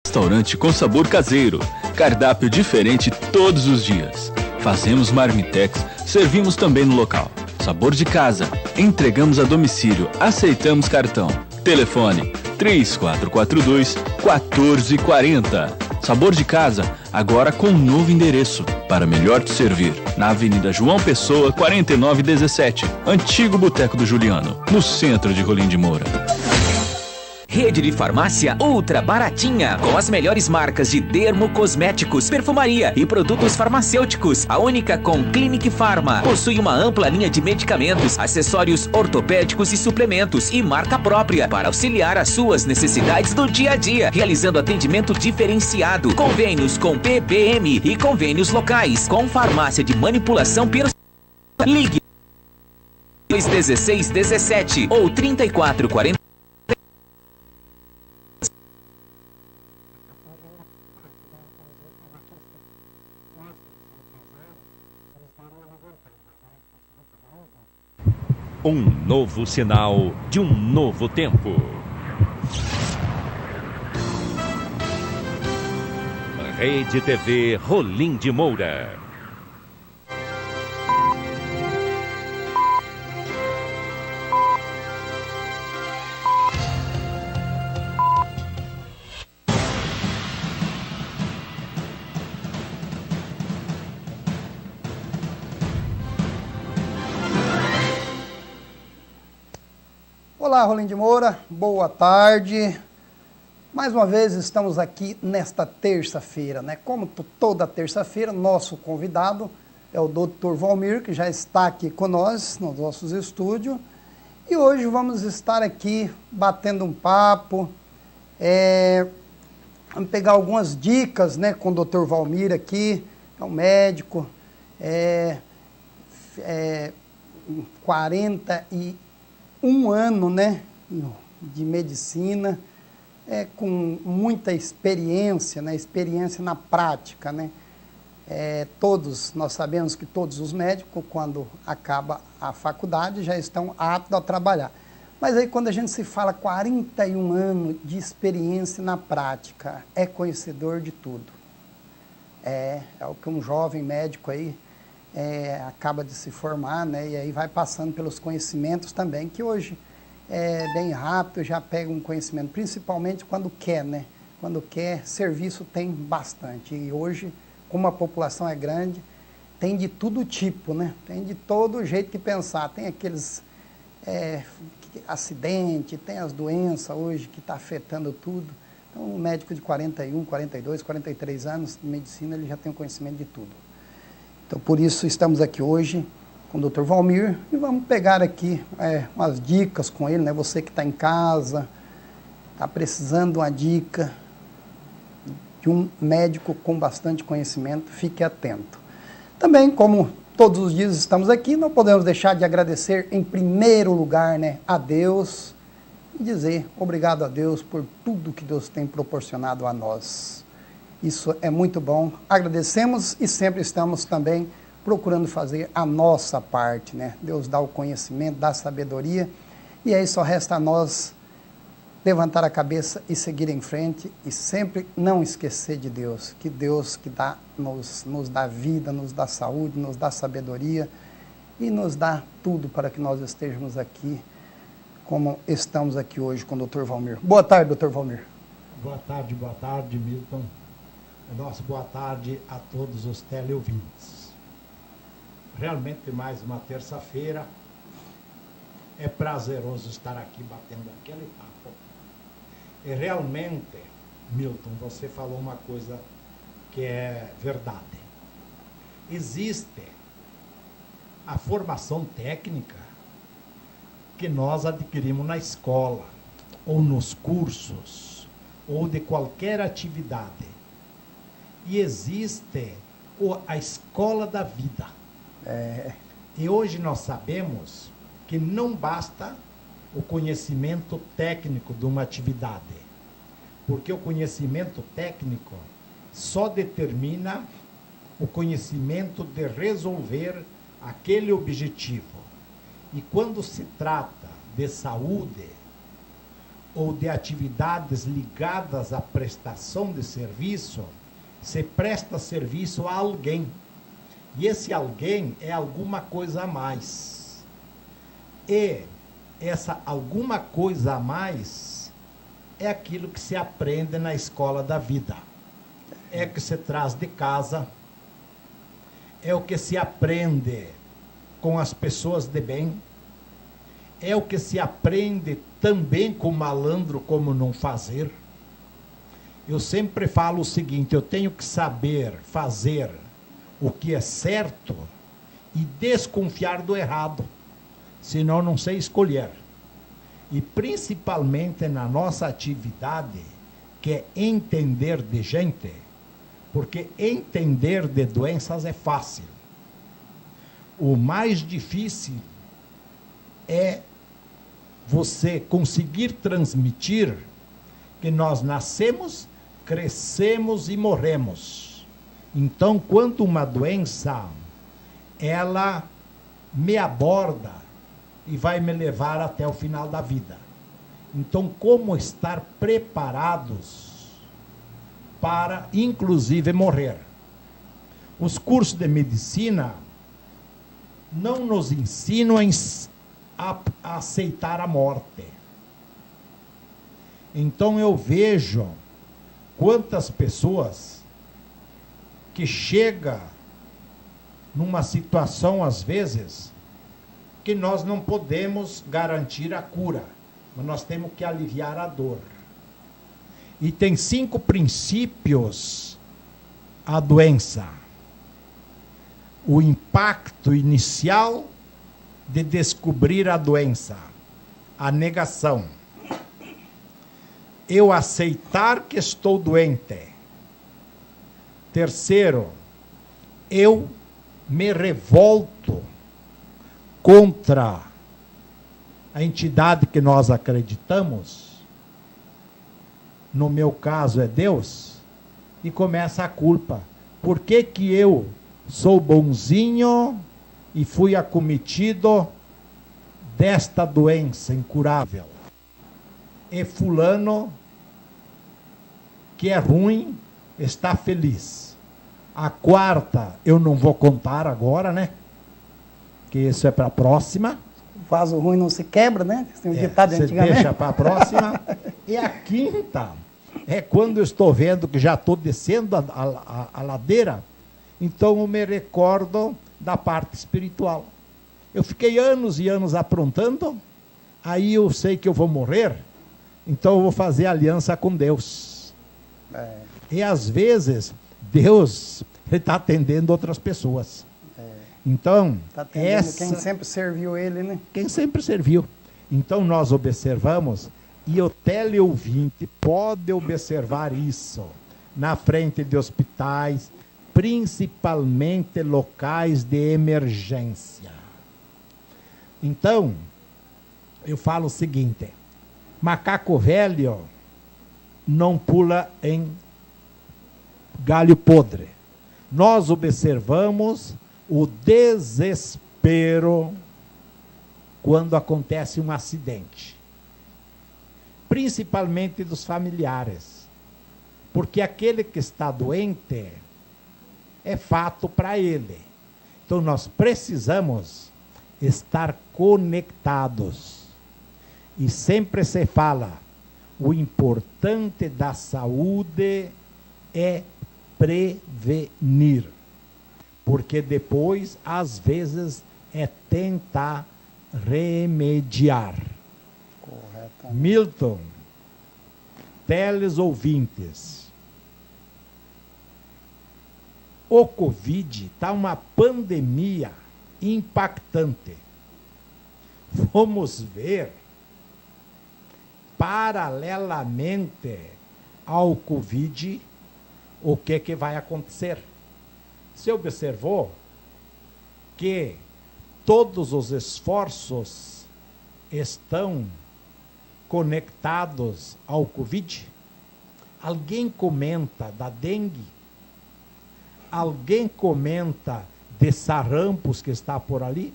Restaurante com sabor caseiro, cardápio diferente todos os dias. Fazemos marmitex, servimos também no local. Sabor de casa, entregamos a domicílio, aceitamos cartão. Telefone 3442-1440. Sabor de casa, agora com um novo endereço, para melhor te servir. Na Avenida João Pessoa, 4917, Antigo Boteco do Juliano, no centro de Rolim de Moura. Rede de farmácia ultra baratinha, com as melhores marcas de dermocosméticos, perfumaria e produtos farmacêuticos. A única com Clinic Pharma. Possui uma ampla linha de medicamentos, acessórios ortopédicos e suplementos e marca própria para auxiliar as suas necessidades do dia a dia, realizando atendimento diferenciado, convênios com PBM e convênios locais, com farmácia de manipulação personalizada. Ligue 1617 ou 3440. Um novo sinal de um novo tempo. Rede TV Rolim de Moura. Olá, Rolim de Moura, boa tarde. Mais uma vez estamos aqui nesta terça-feira, né? Como toda terça-feira, nosso convidado é o Dr. Valmir, que já está aqui com nós, nos nossos estúdios. E hoje vamos estar aqui batendo um papo, vamos pegar algumas dicas, né, com o Dr. Valmir aqui, é um médico, 41 anos, né, de medicina, com muita experiência, né, experiência na prática, né. Nós sabemos que todos os médicos, quando acaba a faculdade, já estão aptos a trabalhar. Mas aí quando a gente se fala 41 anos de experiência na prática, é conhecedor de tudo. É o que um jovem médico aí acaba de se formar, né, e aí vai passando pelos conhecimentos também, que hoje é bem rápido, já pega um conhecimento, principalmente quando quer, né? Quando quer, serviço tem bastante. E hoje, como a população é grande, tem de todo tipo, né? Tem de todo jeito que pensar. Tem aqueles acidentes, tem as doenças hoje que está afetando tudo. Então, um médico de 41, 42, 43 anos de medicina, ele já tem um conhecimento de tudo. Então, por isso, estamos aqui hoje com o Dr. Valmir e vamos pegar aqui umas dicas com ele, né? Você que está em casa, está precisando de uma dica de um médico com bastante conhecimento, fique atento. Também, como todos os dias estamos aqui, não podemos deixar de agradecer em primeiro lugar, né, a Deus e dizer obrigado a Deus por tudo que Deus tem proporcionado a nós. Isso é muito bom, agradecemos e sempre estamos também procurando fazer a nossa parte, né? Deus dá o conhecimento, dá a sabedoria, e aí só resta a nós levantar a cabeça e seguir em frente, e sempre não esquecer de Deus, que Deus que nos dá vida, nos dá saúde, nos dá sabedoria, e nos dá tudo para que nós estejamos aqui, como estamos aqui hoje com o Dr. Valmir. Boa tarde, Dr. Valmir. Boa tarde, Milton. Nossa, boa tarde a todos os teleouvintes. Realmente mais uma terça-feira, é prazeroso estar aqui batendo aquele papo. E realmente, Milton, você falou uma coisa que é verdade. Existe a formação técnica que nós adquirimos na escola, ou nos cursos, ou de qualquer atividade. E existe a escola da vida. E hoje nós sabemos que não basta o conhecimento técnico de uma atividade, porque o conhecimento técnico só determina o conhecimento de resolver aquele objetivo. E quando se trata de saúde, ou de atividades ligadas à prestação de serviço, você presta serviço a alguém. E esse alguém é alguma coisa a mais. E essa alguma coisa a mais é aquilo que se aprende na escola da vida. É o que se traz de casa, é o que se aprende com as pessoas de bem, é o que se aprende também com malandro como não fazer. Eu sempre falo o seguinte, eu tenho que saber fazer o que é certo e desconfiar do errado, senão não sei escolher. E principalmente na nossa atividade, que é entender de gente, porque entender de doenças é fácil. O mais difícil é você conseguir transmitir que nós nascemos, crescemos e morremos. Então, quando uma doença, ela me aborda e vai me levar até o final da vida. Então, como estar preparados para, inclusive, morrer? Os cursos de medicina não nos ensinam a aceitar a morte. Então eu vejo quantas pessoas que chegam numa situação, às vezes, que nós não podemos garantir a cura, mas nós temos que aliviar a dor. E tem 5 princípios a doença. O impacto inicial de descobrir a doença, a negação. Eu aceitar que estou doente. Terceiro, eu me revolto contra a entidade que nós acreditamos, no meu caso é Deus, e começa a culpa. Por que que eu sou bonzinho e fui acometido desta doença incurável? E fulano, que é ruim, está feliz. A quarta, eu não vou contar agora, né? Que isso é para a próxima. O vaso ruim não se quebra, né? Tem um ditado você antigamente. deixa para a próxima. E a quinta é quando eu estou vendo que já estou descendo a ladeira, então eu me recordo da parte espiritual. Eu fiquei anos e anos aprontando, aí eu sei que eu vou morrer, então eu vou fazer aliança com Deus. E às vezes, Deus está atendendo outras pessoas. Então, tá atendendo quem sempre serviu ele, né? Quem sempre serviu. Então nós observamos, e o teleouvinte pode observar isso, na frente de hospitais, principalmente locais de emergência. Então, eu falo o seguinte, macaco velho não pula em galho podre. Nós observamos o desespero quando acontece um acidente, principalmente dos familiares, porque aquele que está doente é fato para ele. Então nós precisamos estar conectados. E sempre se fala, o importante da saúde é prevenir, porque depois, às vezes, é tentar remediar. Correto. Milton, teleouvintes, o Covid está uma pandemia impactante. Vamos ver, paralelamente ao Covid, o que vai acontecer. Você observou que todos os esforços estão conectados ao Covid? Alguém comenta da dengue? Alguém comenta de sarampos que está por ali?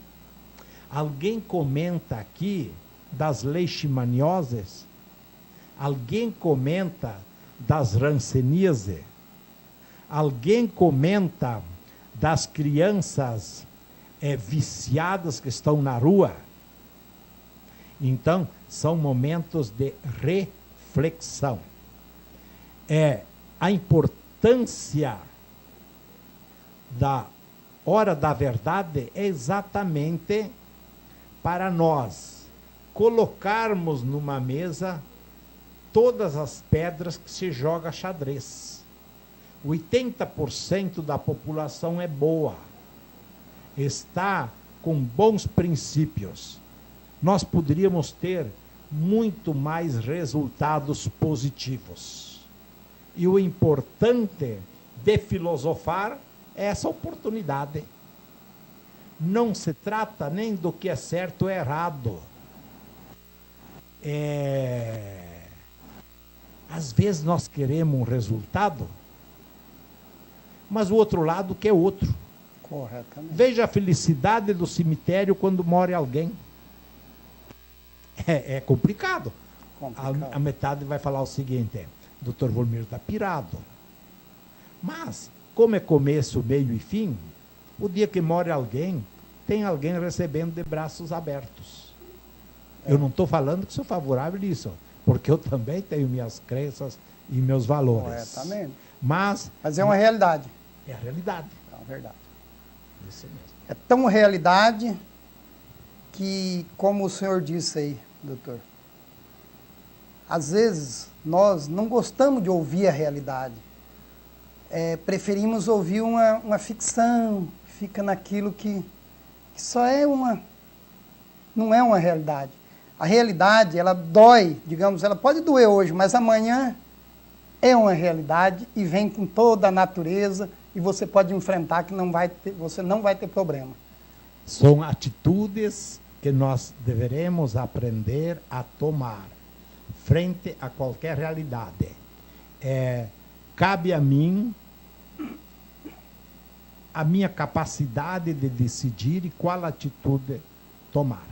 Alguém comenta aqui das leishmanioses? Alguém comenta das rancenias? Alguém comenta das crianças viciadas que estão na rua? Então, são momentos de reflexão. A importância da hora da verdade é exatamente para nós colocarmos numa mesa todas as pedras que se joga xadrez. 80% da população é boa, está com bons princípios. Nós poderíamos ter muito mais resultados positivos. E o importante de filosofar é essa oportunidade. Não se trata nem do que é certo ou errado. Às vezes nós queremos um resultado, mas o outro lado quer outro. Corretamente. Veja a felicidade do cemitério quando morre alguém. É complicado. A metade vai falar o seguinte: Dr. Volmir está pirado. Mas, como é começo, meio e fim, o dia que morre alguém, tem alguém recebendo de braços abertos. Eu não estou falando que sou favorável nisso, porque eu também tenho minhas crenças e meus valores. Corretamente. Mas é uma realidade. É a realidade. É uma verdade. Isso mesmo. É tão realidade que, como o senhor disse aí, doutor, às vezes nós não gostamos de ouvir a realidade. Preferimos ouvir uma ficção, que fica naquilo que só é não é uma realidade. A realidade, ela dói, digamos, ela pode doer hoje, mas amanhã é uma realidade e vem com toda a natureza e você pode enfrentar que você não vai ter problema. São atitudes que nós deveremos aprender a tomar frente a qualquer realidade. Cabe a mim a minha capacidade de decidir qual atitude tomar.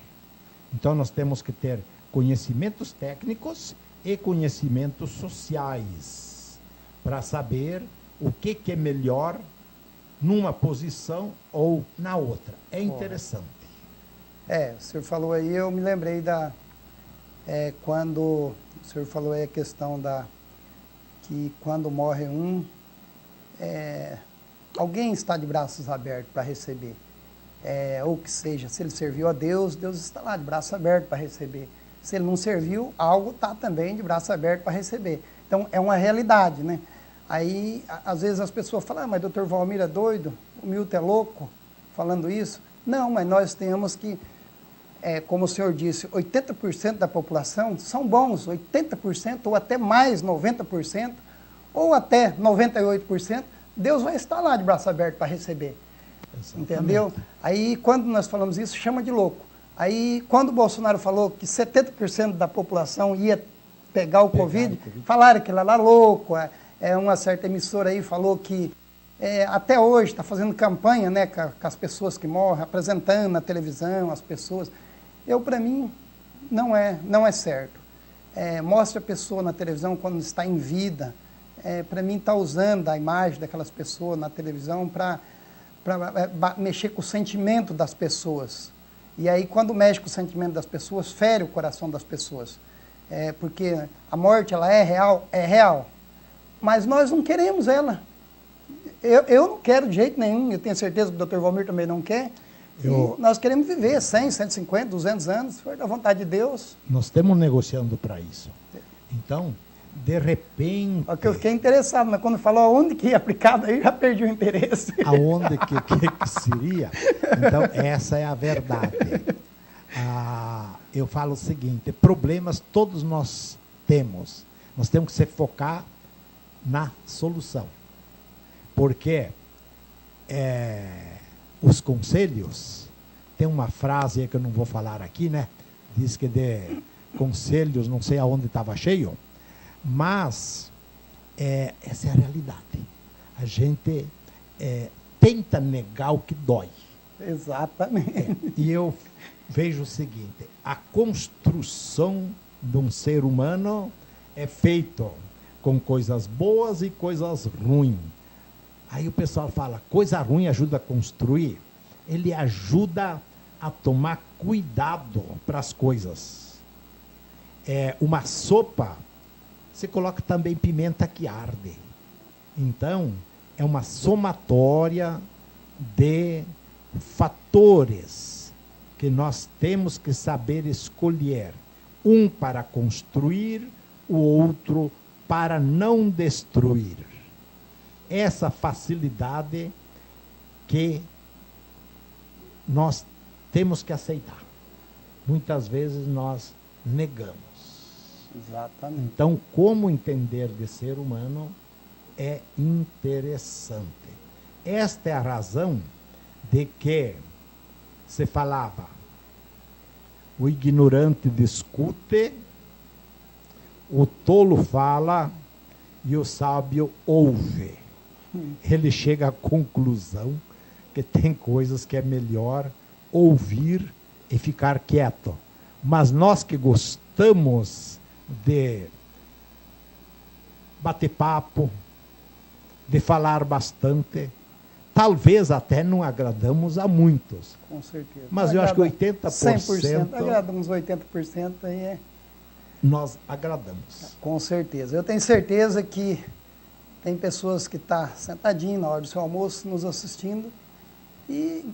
Então, nós temos que ter conhecimentos técnicos e conhecimentos sociais para saber o que é melhor numa posição ou na outra. É interessante. O senhor falou aí, eu me lembrei quando o senhor falou aí a questão que quando morre alguém está de braços abertos para receber. Ou que seja, se ele serviu a Deus, Deus está lá de braços abertos para receber. Se ele não serviu, algo está também de braços abertos para receber. Então, é uma realidade, né? Aí, às vezes as pessoas falam, mas doutor Volmir é doido, o Milton é louco falando isso. Não, mas nós temos que, como o senhor disse, 80% da população são bons, 80% ou até mais, 90%, ou até 98%, Deus vai estar lá de braço aberto para receber. Exatamente. Entendeu? Aí, quando nós falamos isso, chama de louco. Aí, quando o Bolsonaro falou que 70% da população ia pegar o Covid, falaram que ele era louco. Uma certa emissora aí falou que até hoje está fazendo campanha, né, com as pessoas que morrem, apresentando na televisão as pessoas. Para mim, não é certo. Mostra a pessoa na televisão quando está em vida. Para mim, está usando a imagem daquelas pessoas na televisão para mexer com o sentimento das pessoas. E aí, quando mexe com o sentimento das pessoas, fere o coração das pessoas. Porque a morte, ela é real. Mas nós não queremos ela. Eu não quero de jeito nenhum, eu tenho certeza que o Dr. Volmir também não quer. Nós queremos viver 100, 150, 200 anos, se for da vontade de Deus. Nós estamos negociando para isso. Então, de repente... Porque eu fiquei interessado, mas quando falou aonde que ia aplicar, aí já perdi o interesse. Aonde que seria? Então, essa é a verdade. Eu falo o seguinte, problemas todos nós temos. Nós temos que se focar na solução. Porque os conselhos, tem uma frase aí que eu não vou falar aqui, né? Diz que de conselhos, não sei aonde estava cheio, mas essa é a realidade. A gente tenta negar o que dói. Exatamente. E eu vejo o seguinte, a construção de um ser humano é feito com coisas boas e coisas ruins. Aí o pessoal fala, coisa ruim ajuda a construir. Ele ajuda a tomar cuidado para as coisas. Uma sopa, você coloca também pimenta que arde. Então, é uma somatória de fatores que nós temos que saber escolher. Um para construir, o outro para não destruir. Essa facilidade que nós temos que aceitar. Muitas vezes nós negamos. Exatamente. Então, como entender de ser humano é interessante. Esta é a razão de que se falava, o ignorante discute, o tolo fala e o sábio ouve. Ele chega à conclusão que tem coisas que é melhor ouvir e ficar quieto. Mas nós que gostamos de bater papo, de falar bastante, talvez até não agradamos a muitos. Com certeza. Mas eu acho que 80%... 100%, agradamos 80%, aí é... Nós agradamos. Com certeza. Eu tenho certeza que tem pessoas que estão sentadinhas na hora do seu almoço, nos assistindo, e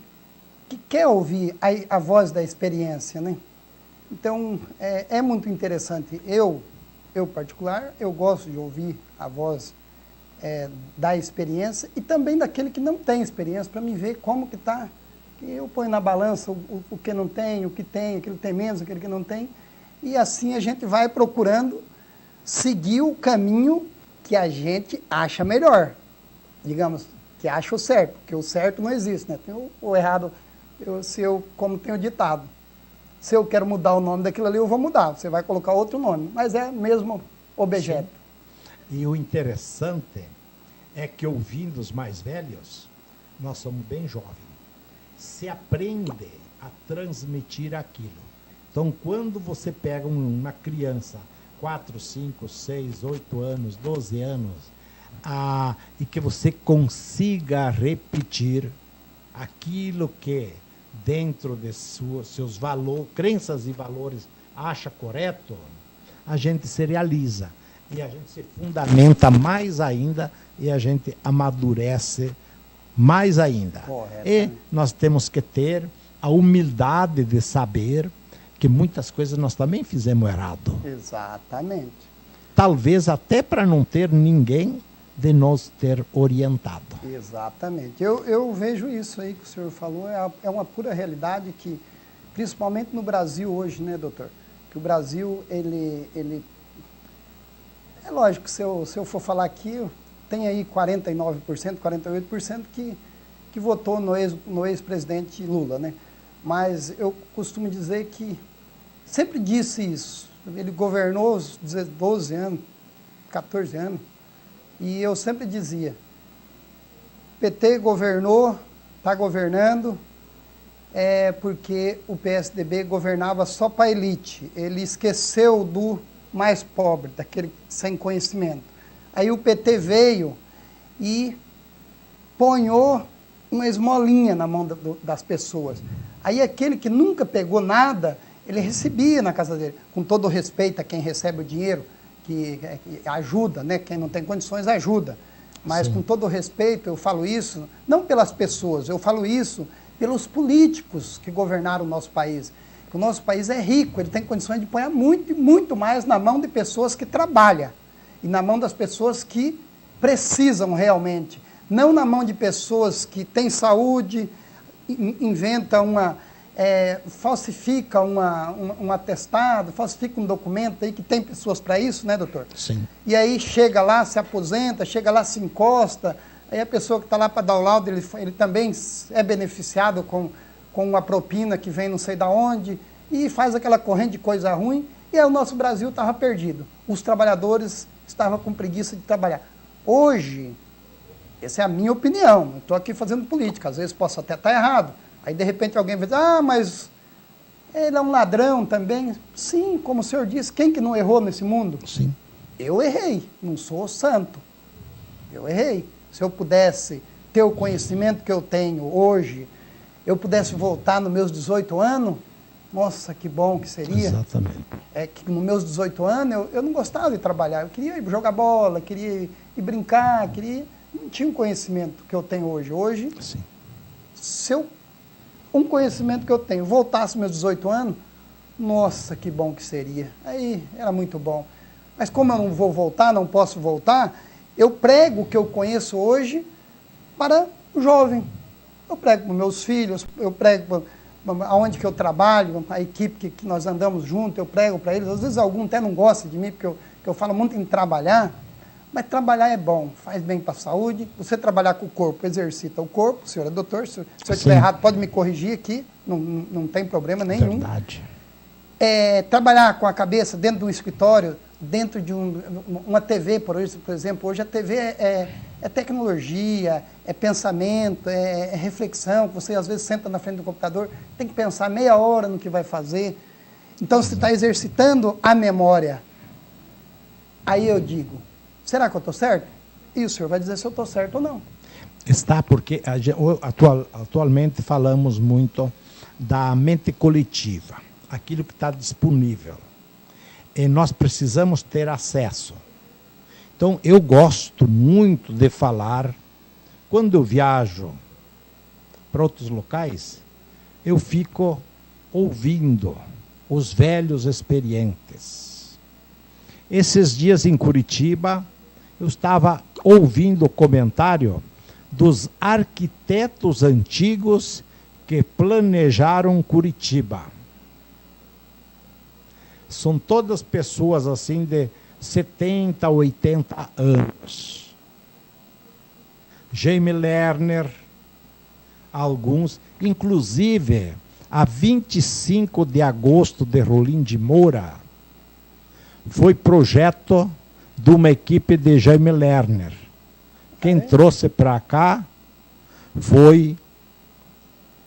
que quer ouvir a voz da experiência, né? Então, é muito interessante. Eu, particular, eu gosto de ouvir a voz da experiência e também daquele que não tem experiência, para me ver como que está. Eu ponho na balança o que não tem, o que tem, aquele que tem menos, aquele que não tem, e assim a gente vai procurando seguir o caminho que a gente acha melhor. Digamos, que acha o certo, porque o certo não existe, né? Tem o errado, como tem o ditado. Se eu quero mudar o nome daquilo ali, eu vou mudar. Você vai colocar outro nome, mas é o mesmo objeto. Sim. E o interessante é que, ouvindo os mais velhos, nós somos bem jovens. Se aprende a transmitir aquilo. Então, quando você pega uma criança, 4, 5, 6, 8 anos, 12 anos, e que você consiga repetir aquilo que, dentro de seus valores, crenças e valores, acha correto, a gente se realiza. E a gente se fundamenta mais ainda e a gente amadurece mais ainda. Correto. E nós temos que ter a humildade de saber que muitas coisas nós também fizemos errado. Exatamente. Talvez até para não ter ninguém de nos ter orientado. Exatamente. Eu vejo isso aí que o senhor falou, é uma pura realidade que, principalmente no Brasil hoje, né, doutor? Que o Brasil, ele é lógico, se eu for falar aqui, tem aí 49%, 48% que votou no ex-presidente Lula, né? Mas eu costumo dizer que, sempre disse isso, ele governou 12 anos, 14 anos, e eu sempre dizia, PT governou, está governando, porque o PSDB governava só para a elite, ele esqueceu do mais pobre, daquele sem conhecimento. Aí o PT veio e ponhou uma esmolinha na mão das pessoas. Aí aquele que nunca pegou nada, ele recebia na casa dele, com todo o respeito a quem recebe o dinheiro, que ajuda, né? Quem não tem condições ajuda. Mas, sim, com todo o respeito, eu falo isso, não pelas pessoas, eu falo isso pelos políticos que governaram o nosso país. O nosso país é rico, ele tem condições de pôr muito, muito mais na mão de pessoas que trabalham e na mão das pessoas que precisam realmente. Não na mão de pessoas que têm saúde, inventa falsifica um atestado, falsifica um documento aí, que tem pessoas para isso, né, doutor? Sim. E aí chega lá, se aposenta, chega lá, se encosta, aí a pessoa que está lá para dar o laudo, ele também é beneficiado com uma propina que vem não sei da onde, e faz aquela corrente de coisa ruim, e aí o nosso Brasil estava perdido. Os trabalhadores estavam com preguiça de trabalhar. Hoje, essa é a minha opinião, não estou aqui fazendo política, às vezes posso até estar errado. Aí, de repente, alguém vai dizer, mas ele é um ladrão também. Sim, como o senhor disse, quem que não errou nesse mundo? Sim. eu errei, não sou santo. Eu errei. Se eu pudesse ter o conhecimento que eu tenho hoje, eu pudesse voltar nos meus 18 anos, nossa, que bom que seria. Exatamente. É que nos meus 18 anos eu não gostava de trabalhar, eu queria ir jogar bola, queria ir brincar, não tinha um conhecimento que eu tenho hoje. Hoje, Sim. se um conhecimento que eu tenho voltasse aos meus 18 anos, nossa, que bom que seria. Aí era muito bom. Mas como eu não vou voltar, não posso voltar, eu prego o que eu conheço hoje para o jovem. Eu prego para meus filhos, eu prego aonde que eu trabalho, a equipe que nós andamos junto, eu prego para eles. Às vezes algum até não gosta de mim, porque eu falo muito em trabalhar, mas trabalhar é bom, faz bem para a saúde. Você trabalhar com o corpo, exercita o corpo, o senhor é doutor, se eu estiver errado pode me corrigir aqui, não tem problema nenhum. Verdade. Trabalhar com a cabeça dentro de um escritório, dentro de uma TV, por exemplo, hoje a TV é tecnologia, é pensamento, é reflexão, você às vezes senta na frente do computador, tem que pensar meia hora no que vai fazer. Então você está exercitando a memória. Aí eu digo, será que eu estou certo? E o senhor vai dizer se eu estou certo ou não. Está, porque atualmente falamos muito da mente coletiva, aquilo que está disponível. E nós precisamos ter acesso. Então, eu gosto muito de falar, quando eu viajo para outros locais, eu fico ouvindo os velhos experientes. Esses dias em Curitiba, eu estava ouvindo o comentário dos arquitetos antigos que planejaram Curitiba. São todas pessoas assim de 70, 80 anos. Jaime Lerner, alguns, inclusive, a 25 de agosto de Rolim de Moura, foi projeto de uma equipe de Jaime Lerner. Quem trouxe para cá foi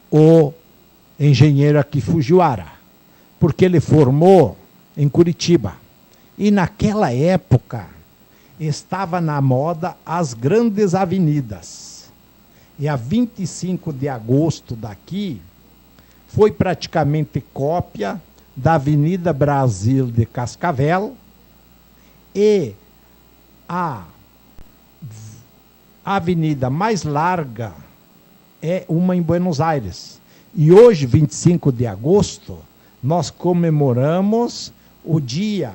o engenheiro aqui Fujiwara, porque ele formou em Curitiba. E naquela época estava na moda as grandes avenidas. E a 25 de agosto daqui foi praticamente cópia da Avenida Brasil de Cascavel, e a avenida mais larga é uma em Buenos Aires. E hoje, 25 de agosto, nós comemoramos o dia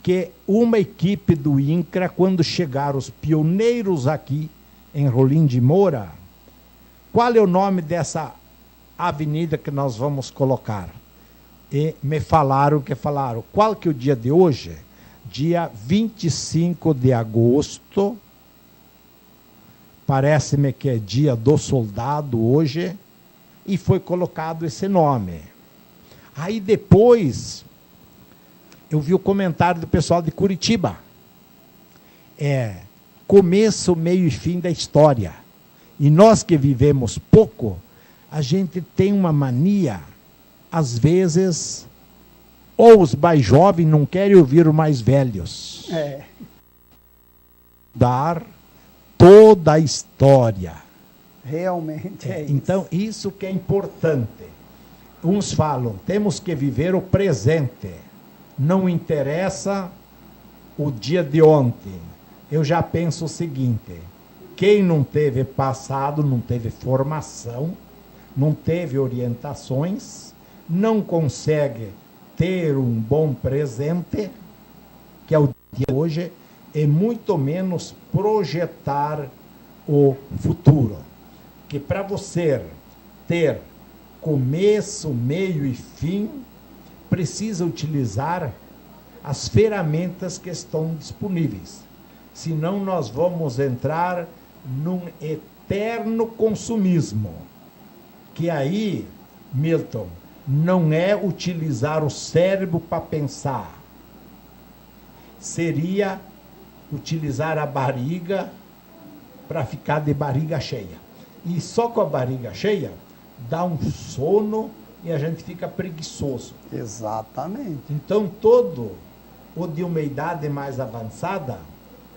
que uma equipe do INCRA, quando chegaram os pioneiros aqui em Rolim de Moura, qual é o nome dessa avenida que nós vamos colocar? E me falaram, qual que é o dia de hoje? Dia 25 de agosto, parece-me que é dia do soldado hoje, e foi colocado esse nome. Aí depois, eu vi o comentário do pessoal de Curitiba. Começo, meio e fim da história. E nós que vivemos pouco, a gente tem uma mania, às vezes, ou os mais jovens não querem ouvir os mais velhos. Dar toda a história. Realmente é isso. Então, isso que é importante. Uns falam, temos que viver o presente. Não interessa o dia de ontem. Eu já penso o seguinte, quem não teve passado, não teve formação, não teve orientações, não consegue ter um bom presente, que é o dia de hoje, e muito menos projetar o futuro. Que para você ter começo, meio e fim, precisa utilizar as ferramentas que estão disponíveis. Senão nós vamos entrar num eterno consumismo. Que aí, Milton, não é utilizar o cérebro para pensar. Seria utilizar a barriga para ficar de barriga cheia. E só com a barriga cheia dá um sono e a gente fica preguiçoso. Exatamente. Então todo ou de uma idade mais avançada,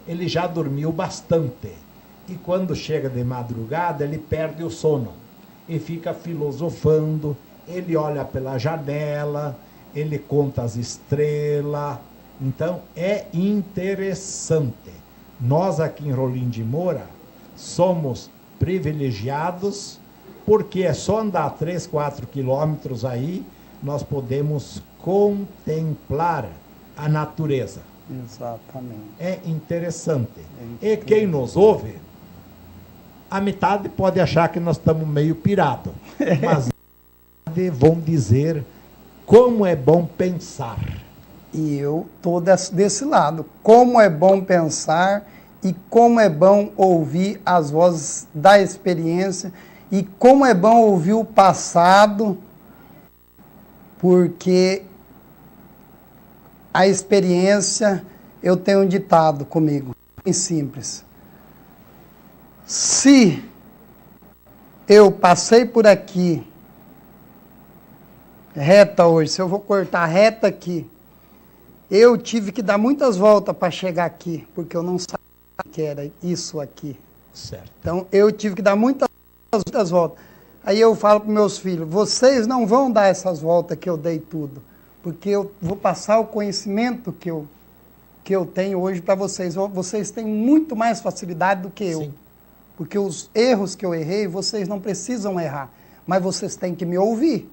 ele já dormiu bastante. E quando chega de madrugada, ele perde o sono e fica filosofando, ele olha pela janela, ele conta as estrelas. Então, é interessante. Nós aqui em Rolim de Moura somos privilegiados, porque é só andar 3, 4 quilômetros aí, nós podemos contemplar a natureza. Exatamente. É interessante. E quem nos ouve, a metade pode achar que nós estamos meio pirados, mas vão dizer como é bom pensar. E eu estou desse lado. Como é bom pensar e como é bom ouvir as vozes da experiência e como é bom ouvir o passado, porque a experiência, eu tenho um ditado comigo, bem simples. Se eu passei por aqui, reta hoje, se eu vou cortar reta aqui, eu tive que dar muitas voltas para chegar aqui, porque eu não sabia que era isso aqui. Certo. Então, eu tive que dar muitas voltas. Aí eu falo para meus filhos, vocês não vão dar essas voltas que eu dei tudo, porque eu vou passar o conhecimento que eu tenho hoje para vocês. Vocês têm muito mais facilidade do que eu. Sim. Porque os erros que eu errei, vocês não precisam errar, mas vocês têm que me ouvir.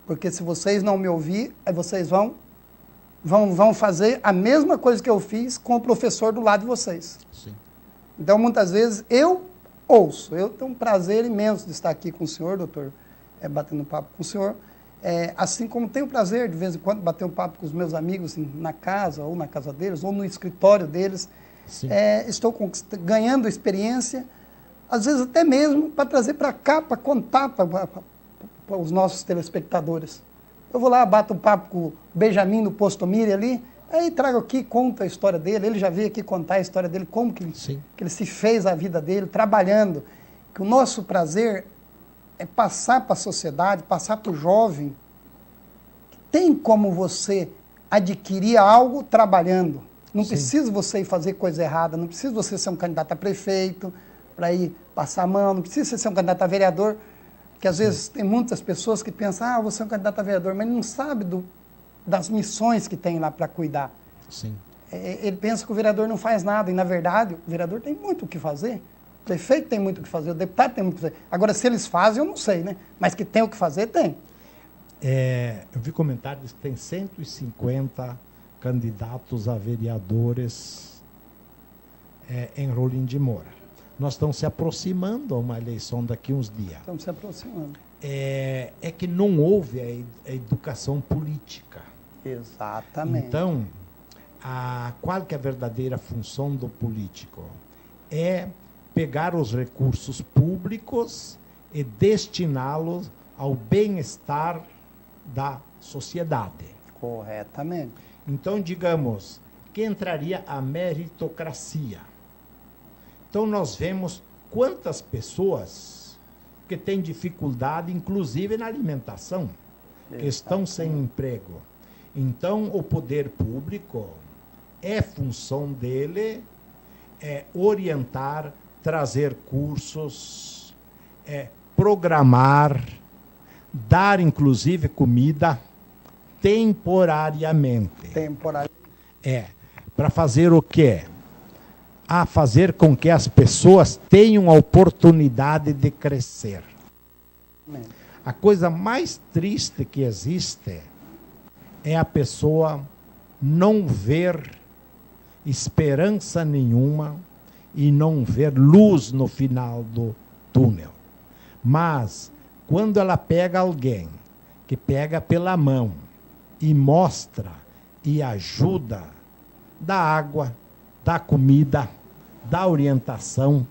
Porque se vocês não me ouvir, aí vocês vão fazer a mesma coisa que eu fiz com o professor do lado de vocês. Sim. Então, muitas vezes, eu ouço. Eu tenho um prazer imenso de estar aqui com o senhor, doutor, batendo papo com o senhor. Assim como tenho o prazer, de vez em quando, bater um papo com os meus amigos assim, na casa, ou na casa deles, ou no escritório deles. Estou ganhando experiência, às vezes até mesmo para trazer para cá, para contar para os nossos telespectadores. Eu vou lá, bato um papo com o Benjamin no Posto Miri ali, aí trago aqui, conta a história dele, ele já veio aqui contar a história dele, como que ele se fez a vida dele, trabalhando. Que o nosso prazer é passar para a sociedade, passar para o jovem, que tem como você adquirir algo trabalhando. Não precisa você ir fazer coisa errada, não precisa você ser um candidato a prefeito, para ir passar a mão, não precisa você ser um candidato a vereador, que às vezes tem muitas pessoas que pensam, você é um candidato a vereador, mas ele não sabe das missões que tem lá para cuidar. Sim. Ele pensa que o vereador não faz nada, e na verdade o vereador tem muito o que fazer, o prefeito tem muito o que fazer, o deputado tem muito o que fazer. Agora, se eles fazem, eu não sei, né? Mas que tem o que fazer, tem. Eu vi comentários que tem 150 candidatos a vereadores em Rolim de Moura. Nós estamos se aproximando a uma eleição daqui uns dias. Estamos se aproximando. É que não houve a educação política. Exatamente. Então, qual que é a verdadeira função do político? É pegar os recursos públicos e destiná-los ao bem-estar da sociedade. Corretamente. Então, digamos, que entraria a meritocracia. Então, nós vemos quantas pessoas que têm dificuldade, inclusive na alimentação, que estão sem emprego. Então, o poder público, função dele, orientar, trazer cursos, programar, dar, inclusive, comida temporariamente. Para fazer o quê? Fazer com que as pessoas tenham a oportunidade de crescer. A coisa mais triste que existe é a pessoa não ver esperança nenhuma e não ver luz no final do túnel. Mas, quando ela pega alguém que pega pela mão e mostra e ajuda, dá água, dá comida, dá orientação,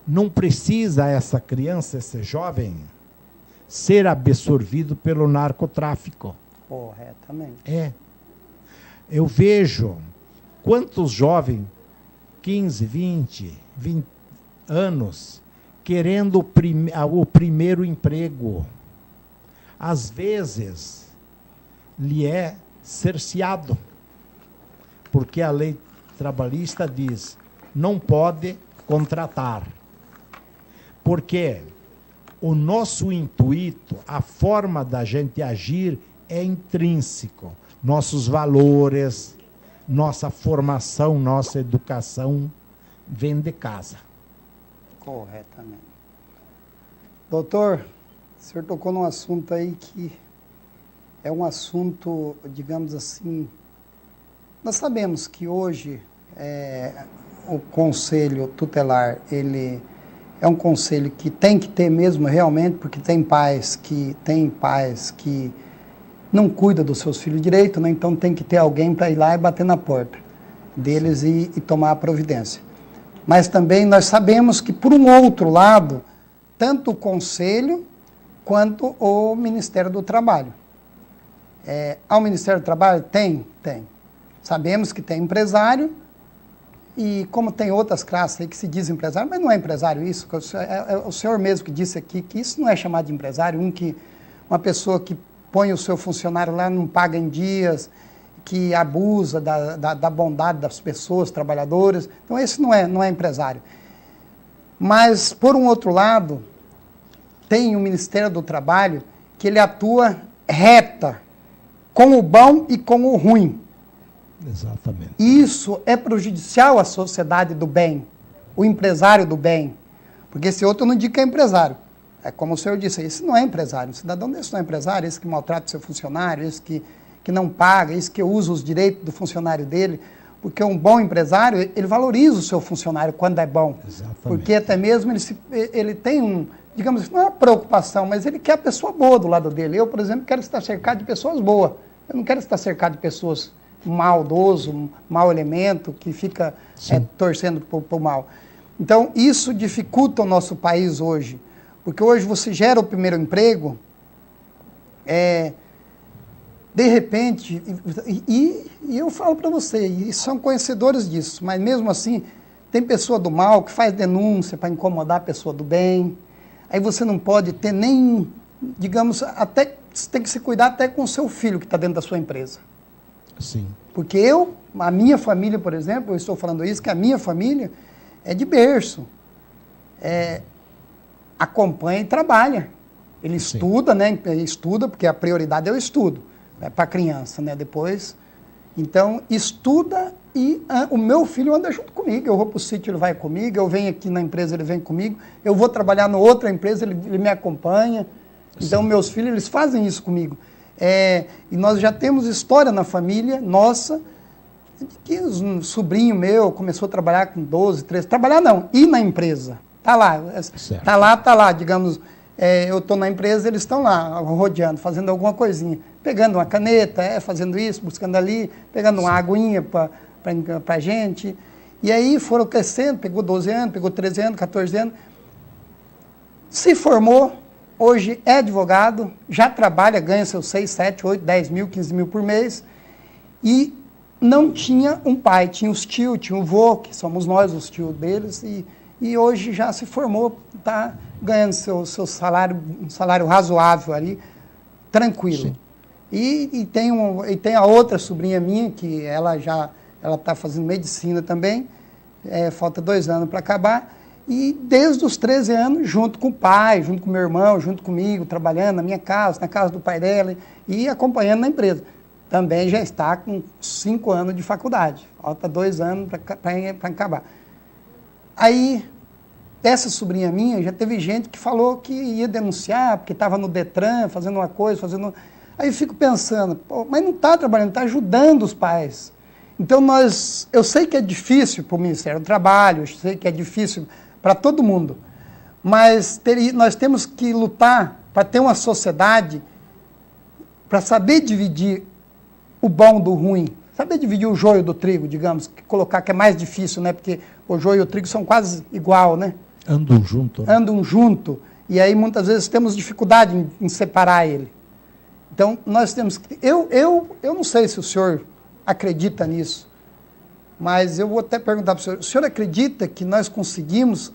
não precisa essa criança, esse jovem, ser absorvido pelo narcotráfico. Corretamente. Eu vejo quantos jovens, 15, 20 anos, querendo o primeiro emprego. Às vezes, lhe é cerceado. Porque a lei trabalhista diz, não pode contratar. Porque o nosso intuito, a forma da gente agir é intrínseco. Nossos valores, nossa formação, nossa educação vem de casa. Corretamente. Doutor, o senhor tocou num assunto aí que é um assunto, digamos assim, nós sabemos que hoje o Conselho Tutelar, ele é um conselho que tem que ter mesmo realmente, porque tem pais que não cuidam dos seus filhos direito, né? Então tem que ter alguém para ir lá e bater na porta deles e tomar a providência. Mas também nós sabemos que, por um outro lado, tanto o Conselho quanto o Ministério do Trabalho. Ao Ministério do Trabalho? Tem. Sabemos que tem empresário, e como tem outras classes aí que se diz empresário, mas não é empresário isso, é o senhor mesmo que disse aqui que isso não é chamado de empresário, uma pessoa que põe o seu funcionário lá, não paga em dias, que abusa da bondade das pessoas, trabalhadoras. Então, esse não é empresário. Mas, por um outro lado, tem o Ministério do Trabalho que ele atua reta, com o bom e com o ruim. Exatamente. Isso é prejudicial à sociedade do bem, o empresário do bem. Porque esse outro não diz que é empresário. É como o senhor disse, esse não é empresário. Um cidadão desse não é empresário, esse que maltrata o seu funcionário, esse que não paga, esse que usa os direitos do funcionário dele. Porque um bom empresário, ele valoriza o seu funcionário quando é bom. Exatamente. Porque até mesmo ele tem digamos assim, não é uma preocupação, mas ele quer a pessoa boa do lado dele. Eu, por exemplo, quero estar cercado de pessoas boas. Eu não quero estar cercado de pessoas maldoso, mau elemento, que fica torcendo para o mal. Então, isso dificulta o nosso país hoje. Porque hoje você gera o primeiro emprego, de repente, e eu falo para você, e são conhecedores disso, mas mesmo assim, tem pessoa do mal que faz denúncia para incomodar a pessoa do bem. Aí você não pode ter nem, digamos, até você tem que se cuidar até com o seu filho que está dentro da sua empresa. Sim. Porque a minha família, por exemplo, eu estou falando isso, que a minha família é de berço. Acompanha e trabalha. Ele estuda, né? Estuda, porque a prioridade é o estudo. Para a criança, né? Depois. Então, estuda e o meu filho anda junto comigo. Eu vou para o sítio, ele vai comigo. Eu venho aqui na empresa, ele vem comigo. Eu vou trabalhar na outra empresa, ele me acompanha. Então, meus filhos, eles fazem isso comigo. E nós já temos história na família nossa, que um sobrinho meu começou a trabalhar com 12, 13, trabalhar não, ir na empresa, tá lá, digamos, eu estou na empresa, eles estão lá, rodeando, fazendo alguma coisinha, pegando uma caneta, fazendo isso, buscando ali, pegando uma aguinha para a gente, e aí foram crescendo, pegou 12 anos, pegou 13 anos, 14 anos, se formou. Hoje é advogado, já trabalha, ganha seus 6, 7, 8, 10 mil, 15 mil por mês. E não tinha um pai, tinha os tios, tinha o vô, que somos nós os tios deles. E hoje já se formou, está ganhando seu salário, um salário razoável ali, tranquilo. E tem a outra sobrinha minha, que ela está fazendo medicina também, falta 2 anos para acabar. E desde os 13 anos, junto com o pai, junto com o meu irmão, junto comigo, trabalhando na minha casa, na casa do pai dela e acompanhando na empresa. Também já está com 5 anos de faculdade. Falta 2 anos para acabar. Aí, essa sobrinha minha, já teve gente que falou que ia denunciar, porque estava no Detran, fazendo uma coisa, Aí eu fico pensando, mas não está trabalhando, está ajudando os pais. Então, eu sei que é difícil para o Ministério do Trabalho, eu sei que é difícil para todo mundo, mas nós temos que lutar para ter uma sociedade, para saber dividir o bom do ruim, saber dividir o joio do trigo, digamos, colocar que é mais difícil, né? Porque o joio e o trigo são quase igual, né? Andam junto. Né? Andam junto, e aí muitas vezes temos dificuldade em separar ele. Então, nós temos que... Eu não sei se o senhor acredita nisso, mas eu vou até perguntar para o senhor acredita que nós conseguimos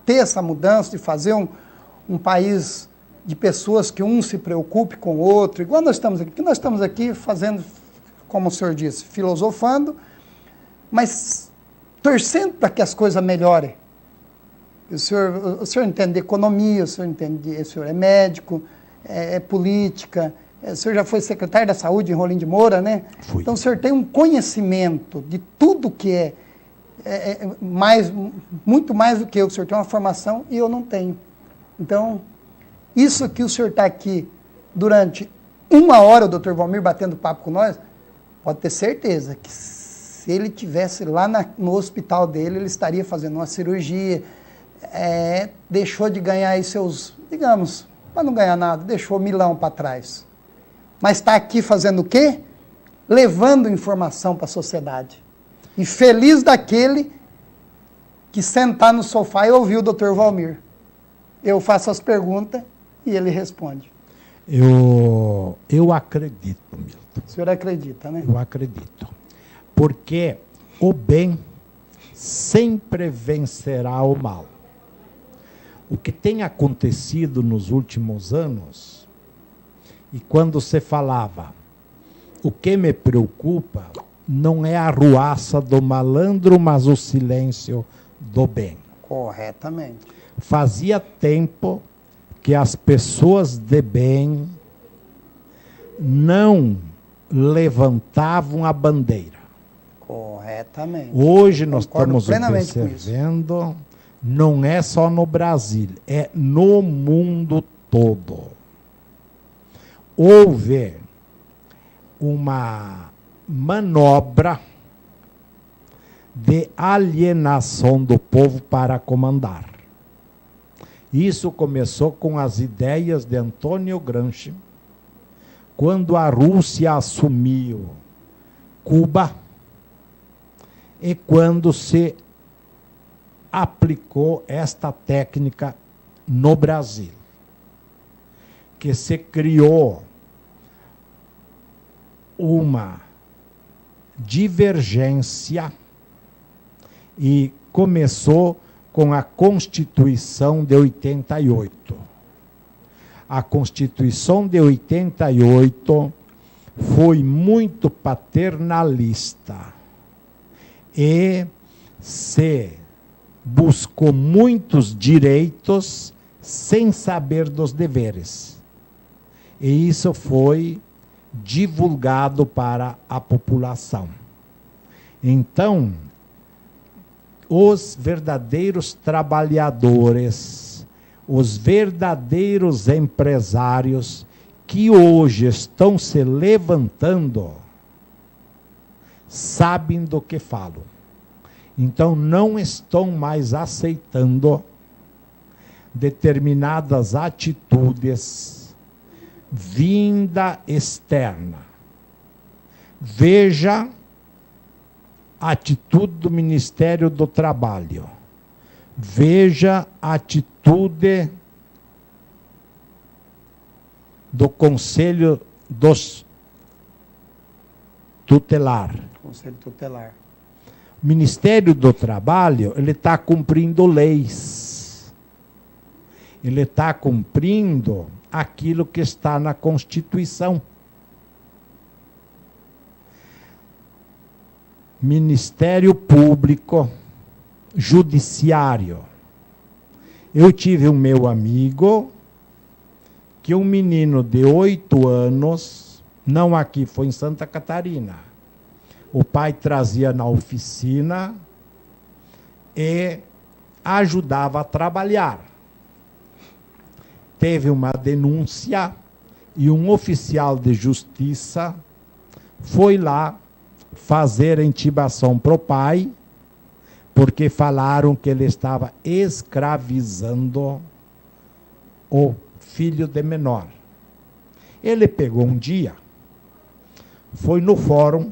ter essa mudança de fazer um país de pessoas que um se preocupe com o outro, igual nós estamos aqui, porque nós estamos aqui como o senhor disse, filosofando, mas torcendo para que as coisas melhorem. O senhor entende de economia, o senhor é médico, é política, o senhor já foi secretário da Saúde em Rolim de Moura, né? Fui. Então o senhor tem um conhecimento de tudo que muito mais do que eu. O senhor tem uma formação e eu não tenho. Então, isso que o senhor está aqui durante 1 hora, o doutor Valmir batendo papo com nós, pode ter certeza que se ele tivesse lá no hospital dele, ele estaria fazendo uma cirurgia, deixou de ganhar aí seus, digamos, para não ganhar nada, deixou milão para trás. Mas está aqui fazendo o quê? Levando informação para a sociedade. E feliz daquele que sentar no sofá e ouvir o doutor Valmir. Eu faço as perguntas e ele responde. Eu acredito, Milton. O senhor acredita, né? Eu acredito. Porque o bem sempre vencerá o mal. O que tem acontecido nos últimos anos, e quando você falava, o que me preocupa não é a arruaça do malandro, mas o silêncio do bem. Corretamente. Fazia tempo que as pessoas de bem não levantavam a bandeira. Corretamente. Hoje nós Concordo estamos plenamente com isso. observando, não é só no Brasil, é no mundo todo. Houve uma manobra de alienação do povo para comandar. Isso começou com as ideias de Antônio Gramsci, quando a Rússia assumiu Cuba e quando se aplicou esta técnica no Brasil, que se criou uma divergência e começou com a Constituição de 88. A Constituição de 88 foi muito paternalista e se buscou muitos direitos sem saber dos deveres. E isso foi divulgado para a população. Então, os verdadeiros trabalhadores, os verdadeiros empresários que hoje estão se levantando, sabem do que falam. Então, não estão mais aceitando determinadas atitudes vinda externa. Veja a atitude do Ministério do Trabalho. Veja a atitude do Conselho dos Tutelar. Conselho Tutelar. O Ministério do Trabalho, ele está cumprindo leis. Ele está cumprindo aquilo que está na Constituição. Ministério Público, Judiciário. Eu tive um meu amigo, que um menino de 8 anos, não aqui, foi em Santa Catarina. O pai trazia na oficina e ajudava a trabalhar. Teve uma denúncia e um oficial de justiça foi lá fazer a intibação para o pai, porque falaram que ele estava escravizando o filho de menor. Ele pegou um dia, foi no fórum,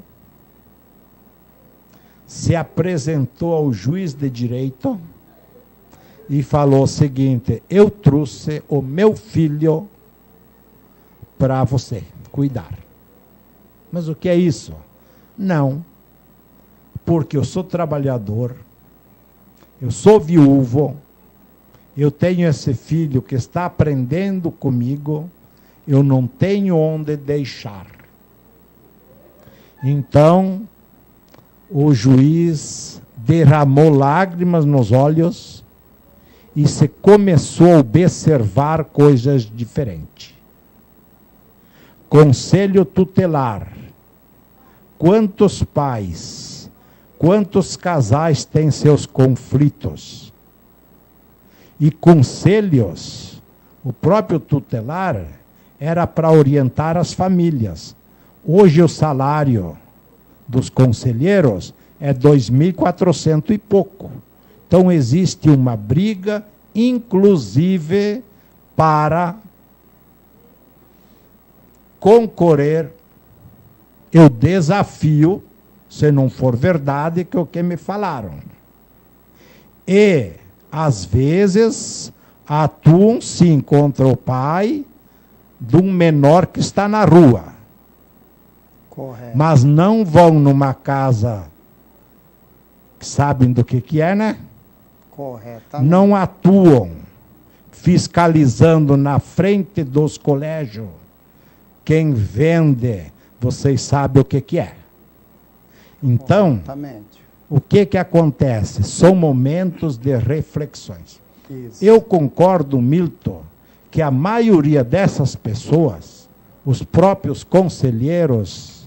se apresentou ao juiz de direito e falou o seguinte: eu trouxe o meu filho para você cuidar. Mas o que é isso? Não, porque eu sou trabalhador, eu sou viúvo, eu tenho esse filho que está aprendendo comigo, eu não tenho onde deixar. Então, o juiz derramou lágrimas nos olhos e se começou a observar coisas diferentes. Conselho tutelar. Quantos pais, quantos casais têm seus conflitos? E conselhos, o próprio tutelar era para orientar as famílias. Hoje o salário dos conselheiros é 2.400 e pouco. Então existe uma briga, inclusive, para concorrer. Eu desafio, se não for verdade, que é o que me falaram. E, às vezes, atuam sim contra o pai de um menor que está na rua. Correto. Mas não vão numa casa que sabem do que é, né? Corretamente. Não atuam fiscalizando na frente dos colégios quem vende, vocês sabem o que é. Então, Corretamente. o que acontece? São momentos de reflexões. Isso. Eu concordo, Milton, que a maioria dessas pessoas, os próprios conselheiros,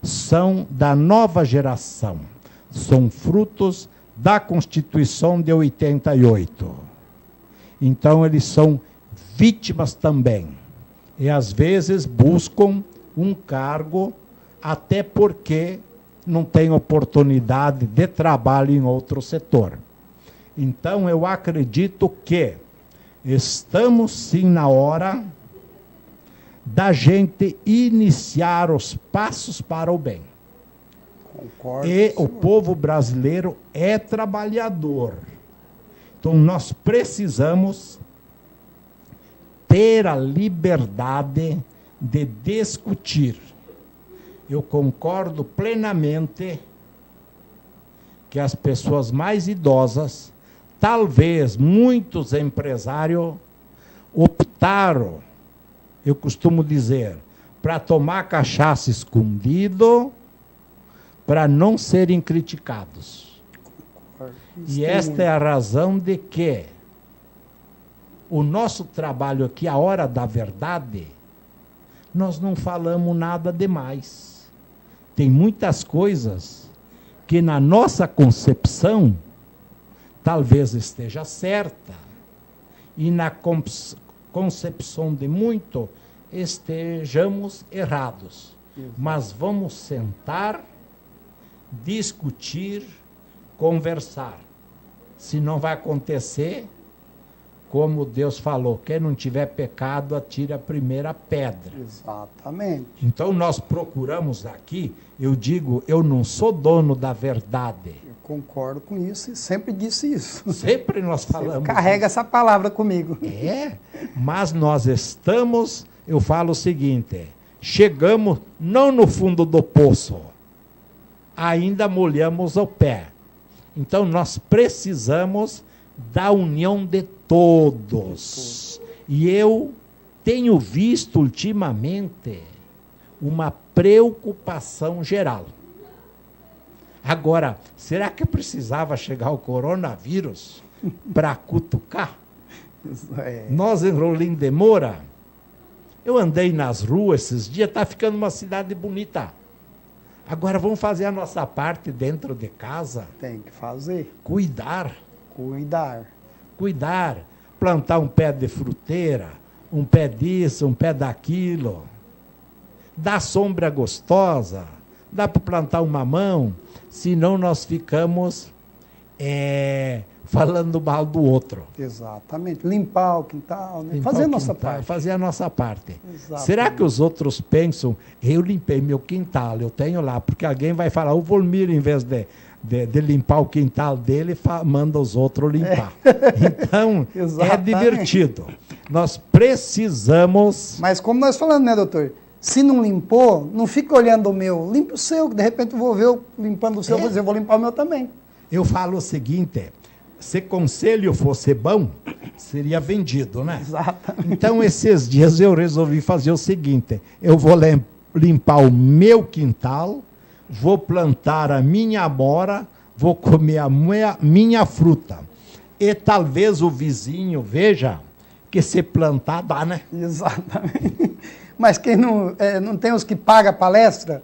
são da nova geração. São frutos da Constituição de 88. Então, eles são vítimas também. E, às vezes, buscam um cargo, até porque não tem oportunidade de trabalho em outro setor. Então, eu acredito que estamos, sim, na hora da gente iniciar os passos para o bem. Concordo. E o povo brasileiro é trabalhador. Então, nós precisamos ter a liberdade de discutir. Eu concordo plenamente que as pessoas mais idosas, talvez muitos empresários, optaram, eu costumo dizer, para tomar cachaça escondido, para não serem criticados. E esta é a razão de que o nosso trabalho aqui, a hora da verdade, nós não falamos nada demais. Tem muitas coisas que na nossa concepção talvez esteja certa e na concepção de muito estejamos errados. Mas vamos sentar, discutir, conversar. Se não vai acontecer, como Deus falou, quem não tiver pecado, atire a primeira pedra. Exatamente. Então nós procuramos aqui, eu digo, eu não sou dono da verdade. Eu concordo com isso e sempre disse isso. Sempre nós falamos. Carrega essa palavra comigo. É, mas nós estamos, eu falo o seguinte, chegamos não no fundo do poço, ainda molhamos o pé. Então nós precisamos da união de todos. E eu tenho visto ultimamente uma preocupação geral. Agora, será que precisava chegar o coronavírus para cutucar? Nós em Rolim de Moura, eu andei nas ruas esses dias, está ficando uma cidade bonita. Agora vamos fazer a nossa parte dentro de casa. Tem que fazer. Cuidar. Cuidar. Plantar um pé de fruteira, um pé disso, um pé daquilo. Dá sombra gostosa. Dá para plantar um mamão. Senão nós ficamos falando mal do outro. Exatamente. Limpar o quintal, né? Fazer a nossa parte. Fazer a nossa parte. Exatamente. Será que os outros pensam, eu limpei meu quintal, eu tenho lá, porque alguém vai falar, o Volmir, em vez de limpar o quintal dele, manda os outros limpar. Então, é divertido. Nós precisamos... Mas como nós falamos, né, doutor? Se não limpou, não fica olhando o meu. Limpa o seu, que de repente eu vou ver eu limpando o seu, vou dizer, eu vou limpar o meu também. Eu falo o seguinte, se conselho fosse bom, seria vendido, né? Exatamente. Então, esses dias eu resolvi fazer o seguinte, eu vou limpar o meu quintal, vou plantar a minha amora, vou comer a minha fruta. E talvez o vizinho veja que se plantar dá, né? Exatamente. Mas quem não tem os que pagam a palestra,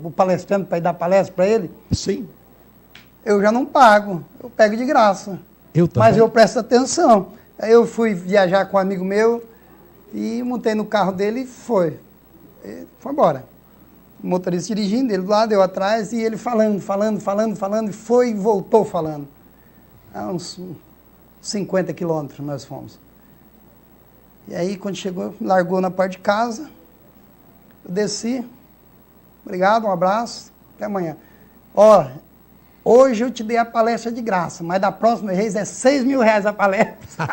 o palestrante para ir dar palestra para ele? Sim. Eu já não pago, eu pego de graça. Eu também. Mas eu presto atenção. Aí eu fui viajar com um amigo meu e montei no carro dele e foi embora. O motorista dirigindo, ele do lado, eu atrás, e ele falando, e foi e voltou falando. A uns 50 quilômetros nós fomos. E aí, quando chegou, largou na parte de casa, eu desci, obrigado, um abraço, até amanhã. Ó, hoje eu te dei a palestra de graça, mas da próxima vez é R$6.000 a palestra.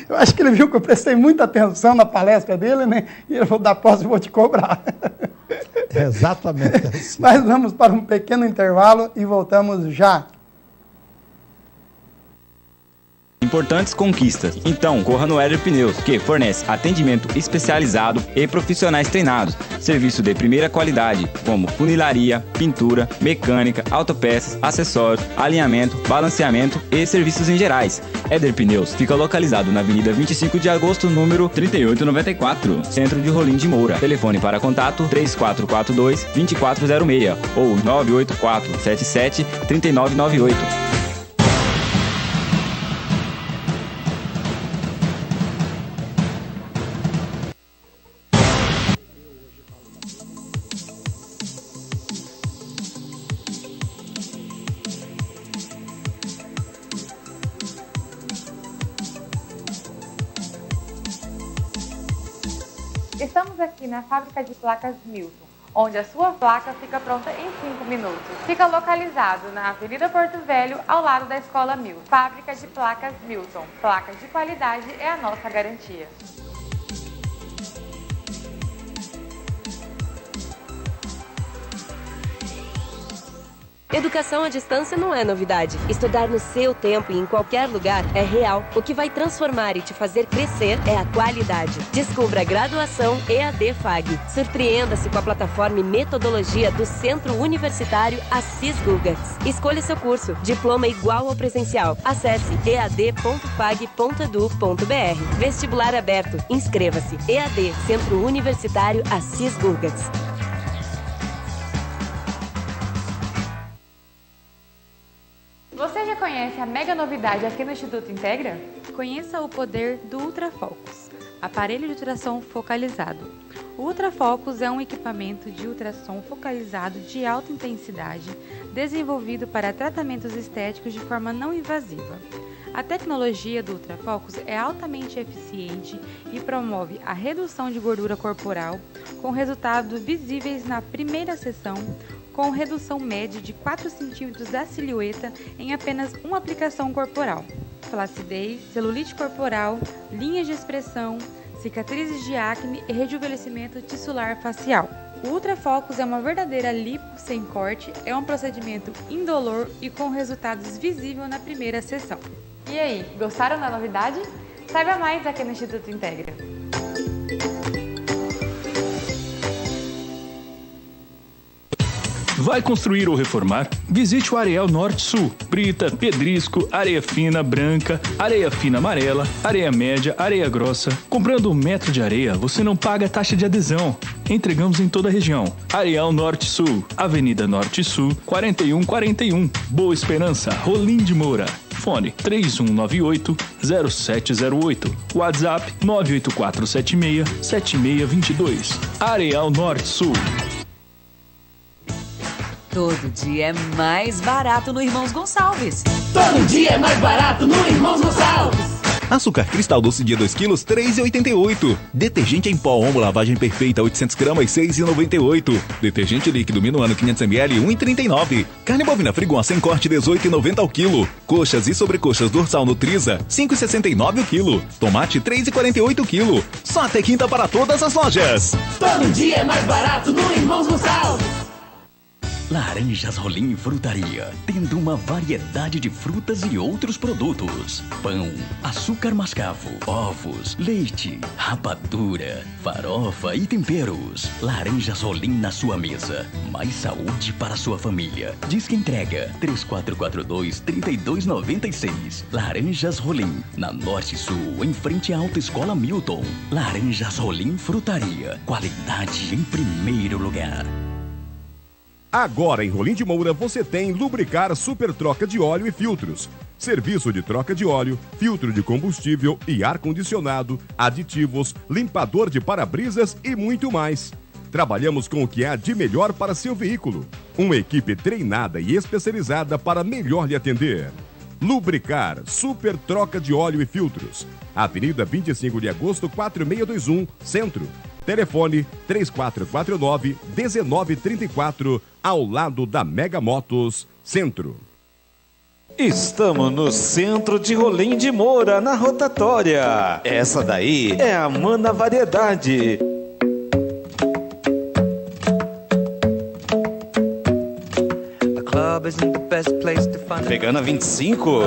Eu acho que ele viu que eu prestei muita atenção na palestra dele, né? E ele falou, da próxima eu vou te cobrar. Exatamente assim. Mas vamos para um pequeno intervalo e voltamos já. Importantes conquistas. Então, corra no Éder Pneus, que fornece atendimento especializado e profissionais treinados. Serviço de primeira qualidade, como funilaria, pintura, mecânica, autopeças, acessórios, alinhamento, balanceamento e serviços em gerais. Éder Pneus fica localizado na Avenida 25 de Agosto, número 3894, Centro de Rolim de Moura. Telefone para contato 3442-2406 ou 984-77-3998. Estamos aqui na fábrica de placas Milton, onde a sua placa fica pronta em 5 minutos. Fica localizado na Avenida Porto Velho, ao lado da Escola Milton. Fábrica de placas Milton. Placas de qualidade é a nossa garantia. Educação à distância não é novidade. Estudar no seu tempo e em qualquer lugar é real. O que vai transformar e te fazer crescer é a qualidade. Descubra a graduação EAD FAG. Surpreenda-se com a plataforma e metodologia do Centro Universitário Assis Gugatz. Escolha seu curso. Diploma igual ao presencial. Acesse ead.fag.edu.br. Vestibular aberto. Inscreva-se. EAD, Centro Universitário Assis Gugatz. Você já conhece a mega novidade aqui no Instituto Integra? Conheça o poder do Ultrafocus, aparelho de ultrassom focalizado. O Ultrafocus é um equipamento de ultrassom focalizado de alta intensidade, desenvolvido para tratamentos estéticos de forma não invasiva. A tecnologia do Ultrafocus é altamente eficiente e promove a redução de gordura corporal, com resultados visíveis na primeira sessão, com redução média de 4 cm da silhueta em apenas uma aplicação corporal. Flacidez, celulite corporal, linhas de expressão, cicatrizes de acne e rejuvenescimento tissular facial. O Ultrafocus é uma verdadeira lipo sem corte, é um procedimento indolor e com resultados visíveis na primeira sessão. E aí, gostaram da novidade? Saiba mais aqui no Instituto Integra. Vai construir ou reformar? Visite o Areal Norte-Sul. Brita, pedrisco, areia fina branca, areia fina amarela, areia média, areia grossa. Comprando 1 metro de areia, você não paga taxa de adesão. Entregamos em toda a região. Areal Norte-Sul, Avenida Norte-Sul, 4141. Boa Esperança, Rolim de Moura. Fone 3198-0708. WhatsApp 98476-7622. Areal Norte-Sul. Todo dia é mais barato no Irmãos Gonçalves. Todo dia é mais barato no Irmãos Gonçalves. Açúcar cristal doce dia 2 kg, 3,88. Detergente em pó Omo lavagem perfeita 800 gramas, 6,98. Detergente líquido Minuano 500 ml, 1,39. Carne bovina Frigon sem corte 18,90 ao quilo. Coxas e sobrecoxas dorsal Nutriza 5,69 o quilo. Tomate 3,48 o quilo. Só até quinta para todas as lojas. Todo dia é mais barato no Irmãos Gonçalves. Laranjas Rolim Frutaria, tendo uma variedade de frutas e outros produtos. Pão, açúcar mascavo, ovos, leite, rapadura, farofa e temperos. Laranjas Rolim na sua mesa. Mais saúde para sua família. Disque entrega 3442-3296. Laranjas Rolim, na Norte Sul, em frente à Autoescola Milton. Laranjas Rolim Frutaria, qualidade em primeiro lugar. Agora em Rolim de Moura você tem Lubricar Super Troca de Óleo e Filtros. Serviço de troca de óleo, filtro de combustível e ar-condicionado, aditivos, limpador de para-brisas e muito mais. Trabalhamos com o que há de melhor para seu veículo. Uma equipe treinada e especializada para melhor lhe atender. Lubricar Super Troca de Óleo e Filtros. Avenida 25 de agosto, 4621, Centro. Telefone 3449-1934, ao lado da Mega Motos, Centro. Estamos no centro de Rolim de Moura, na rotatória. Essa daí é a Mana Variedade. Pegando a 25.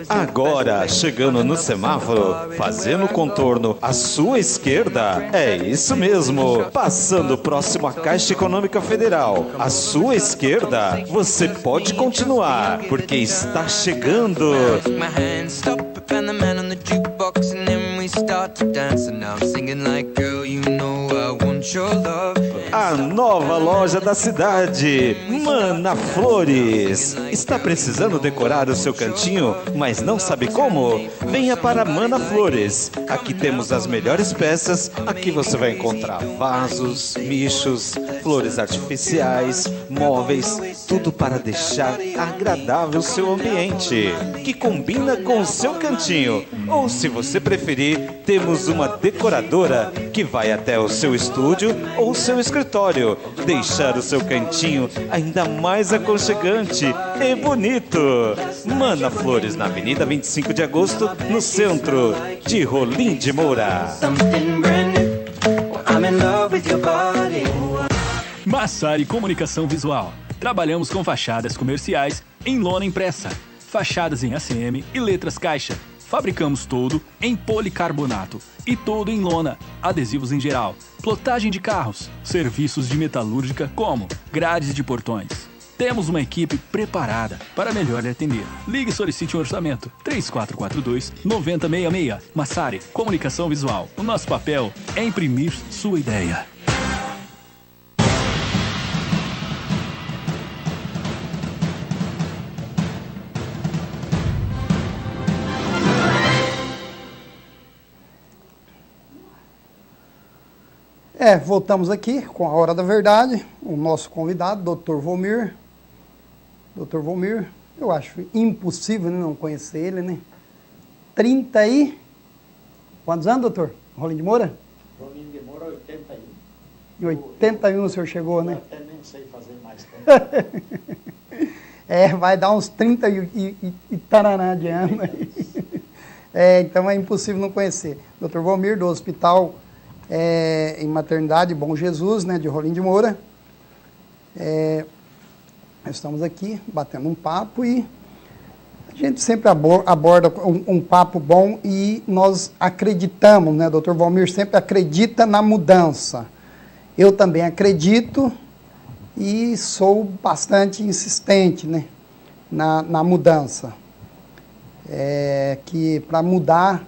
Agora, chegando no semáforo, fazendo contorno à sua esquerda, é isso mesmo. Passando próximo à Caixa Econômica Federal, à sua esquerda, você pode continuar, porque está chegando. A nova loja da cidade, Mana Flores. Está precisando decorar o seu cantinho, mas não sabe como? Venha para Mana Flores. Aqui temos as melhores peças. Aqui você vai encontrar vasos, nichos, flores artificiais, móveis, tudo para deixar agradável o seu ambiente, que combina com o seu cantinho. Ou, se você preferir, temos uma decoradora que vai até o seu estúdio ou seu escritório, deixar o seu cantinho ainda mais aconchegante e bonito. Mana Flores, na Avenida 25 de Agosto, no centro de Rolim de Moura. Massari Comunicação Visual. Trabalhamos com fachadas comerciais em lona impressa, fachadas em ACM e letras caixa. Fabricamos todo em policarbonato e todo em lona, adesivos em geral, plotagem de carros, serviços de metalúrgica como grades de portões. Temos uma equipe preparada para melhor lhe atender. Ligue e solicite um orçamento. 3442-9066. Massari Comunicação Visual. O nosso papel é imprimir sua ideia. Voltamos aqui com a Hora da Verdade, o nosso convidado, Dr. Volmir. Dr. Volmir, eu acho impossível não conhecer ele, né? 30 e... Quantos anos, doutor? Rolim de Moura? Rolim de Moura, 81. Em 81 o senhor chegou, né? Eu até nem sei fazer mais tempo. Vai dar uns 30 e taraná de ano. Então é impossível não conhecer. Dr. Volmir, do Hospital em Maternidade Bom Jesus, né, de Rolim de Moura. Estamos aqui batendo um papo e a gente sempre aborda um papo bom e nós acreditamos, né, Dr. Volmir sempre acredita na mudança. Eu também acredito e sou bastante insistente, né, na mudança. Que para mudar,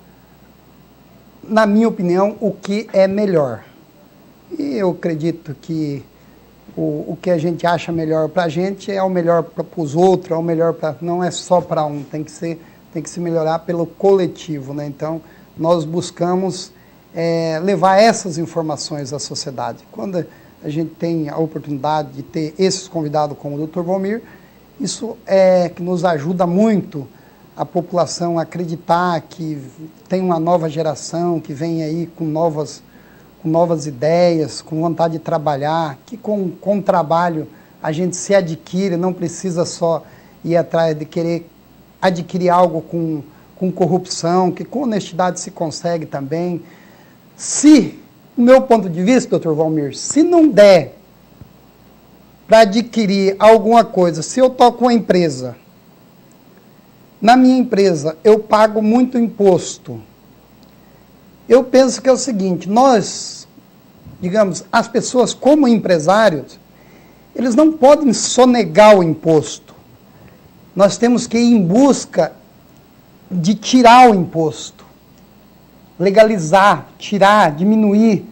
na minha opinião, o que é melhor. E eu acredito que o que a gente acha melhor para a gente é o melhor para os outros, é o melhor para... Não é só para um, tem que se melhorar pelo coletivo, né? Então, nós buscamos levar essas informações à sociedade. Quando a gente tem a oportunidade de ter esses convidados como o Dr. Volmir, isso que nos ajuda muito a população acreditar que tem uma nova geração que vem aí com novas ideias, com vontade de trabalhar, que com o trabalho a gente se adquire, não precisa só ir atrás de querer adquirir algo com corrupção, que com honestidade se consegue também. Se, do meu ponto de vista, doutor Valmir, se não der para adquirir alguma coisa, se eu toco uma empresa, na minha empresa eu pago muito imposto, eu penso que é o seguinte, nós, digamos, as pessoas como empresários, eles não podem sonegar o imposto. Nós temos que ir em busca de tirar o imposto, legalizar, tirar, diminuir.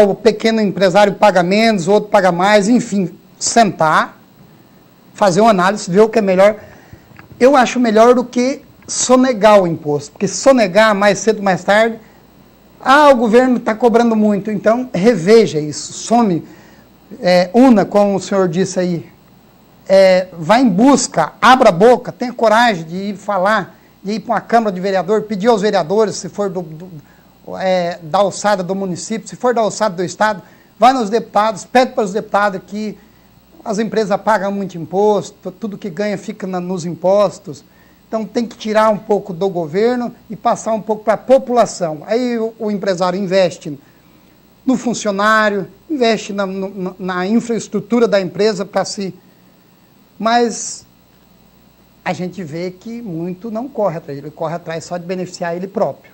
O pequeno empresário paga menos, o outro paga mais, enfim, sentar, fazer uma análise, ver o que é melhor. Eu acho melhor do que sonegar o imposto, porque sonegar mais cedo ou mais tarde, o governo está cobrando muito, então reveja isso, una, como o senhor disse aí, vá em busca, abra a boca, tenha coragem de ir falar, de ir para uma Câmara de Vereador, pedir aos vereadores, se for da alçada do município, se for da alçada do Estado, vai nos deputados, pede para os deputados que as empresas pagam muito imposto, tudo que ganha fica nos impostos, então tem que tirar um pouco do governo e passar um pouco para a população. Aí o empresário investe no funcionário, investe na infraestrutura da empresa para si. Mas a gente vê que muito não corre atrás, ele corre atrás só de beneficiar ele próprio.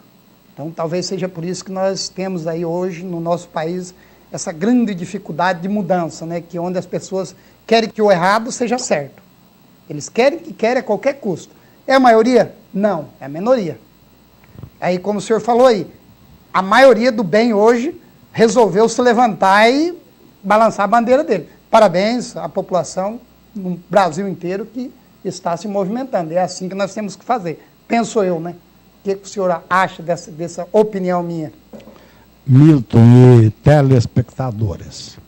Então talvez seja por isso que nós temos aí hoje no nosso país essa grande dificuldade de mudança, né? Que onde as pessoas querem que o errado seja certo. Eles querem a qualquer custo. É a maioria? Não, é a minoria. Aí, como o senhor falou aí, a maioria do bem hoje resolveu se levantar e balançar a bandeira dele. Parabéns à população no Brasil inteiro que está se movimentando. É assim que nós temos que fazer. Penso eu, né? O que o senhor acha dessa opinião minha? Milton e telespectadores,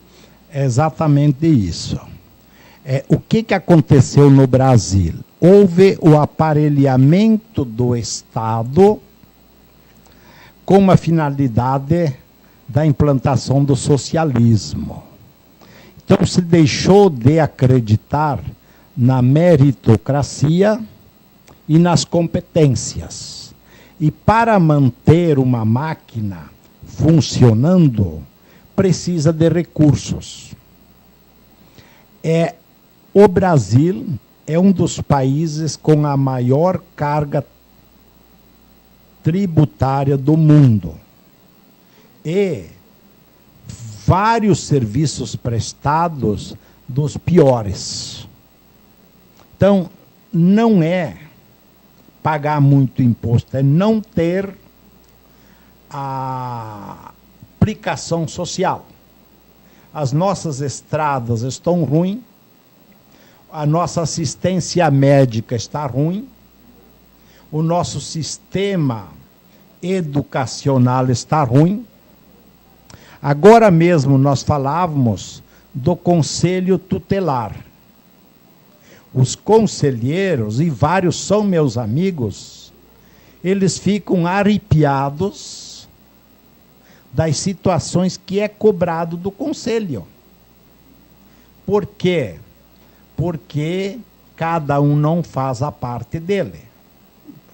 é exatamente isso. O que aconteceu no Brasil? Houve o aparelhamento do Estado com a finalidade da implantação do socialismo. Então se deixou de acreditar na meritocracia e nas competências. E para manter uma máquina funcionando, precisa de recursos. O Brasil é um dos países com a maior carga tributária do mundo. E vários serviços prestados dos piores. Então, não é pagar muito imposto, é não ter a aplicação social. As nossas estradas estão ruins, a nossa assistência médica está ruim, o nosso sistema educacional está ruim. Agora mesmo nós falávamos do conselho tutelar. Os conselheiros, e vários são meus amigos, eles ficam arrepiados das situações que é cobrado do conselho. Por quê? Porque cada um não faz a parte dele.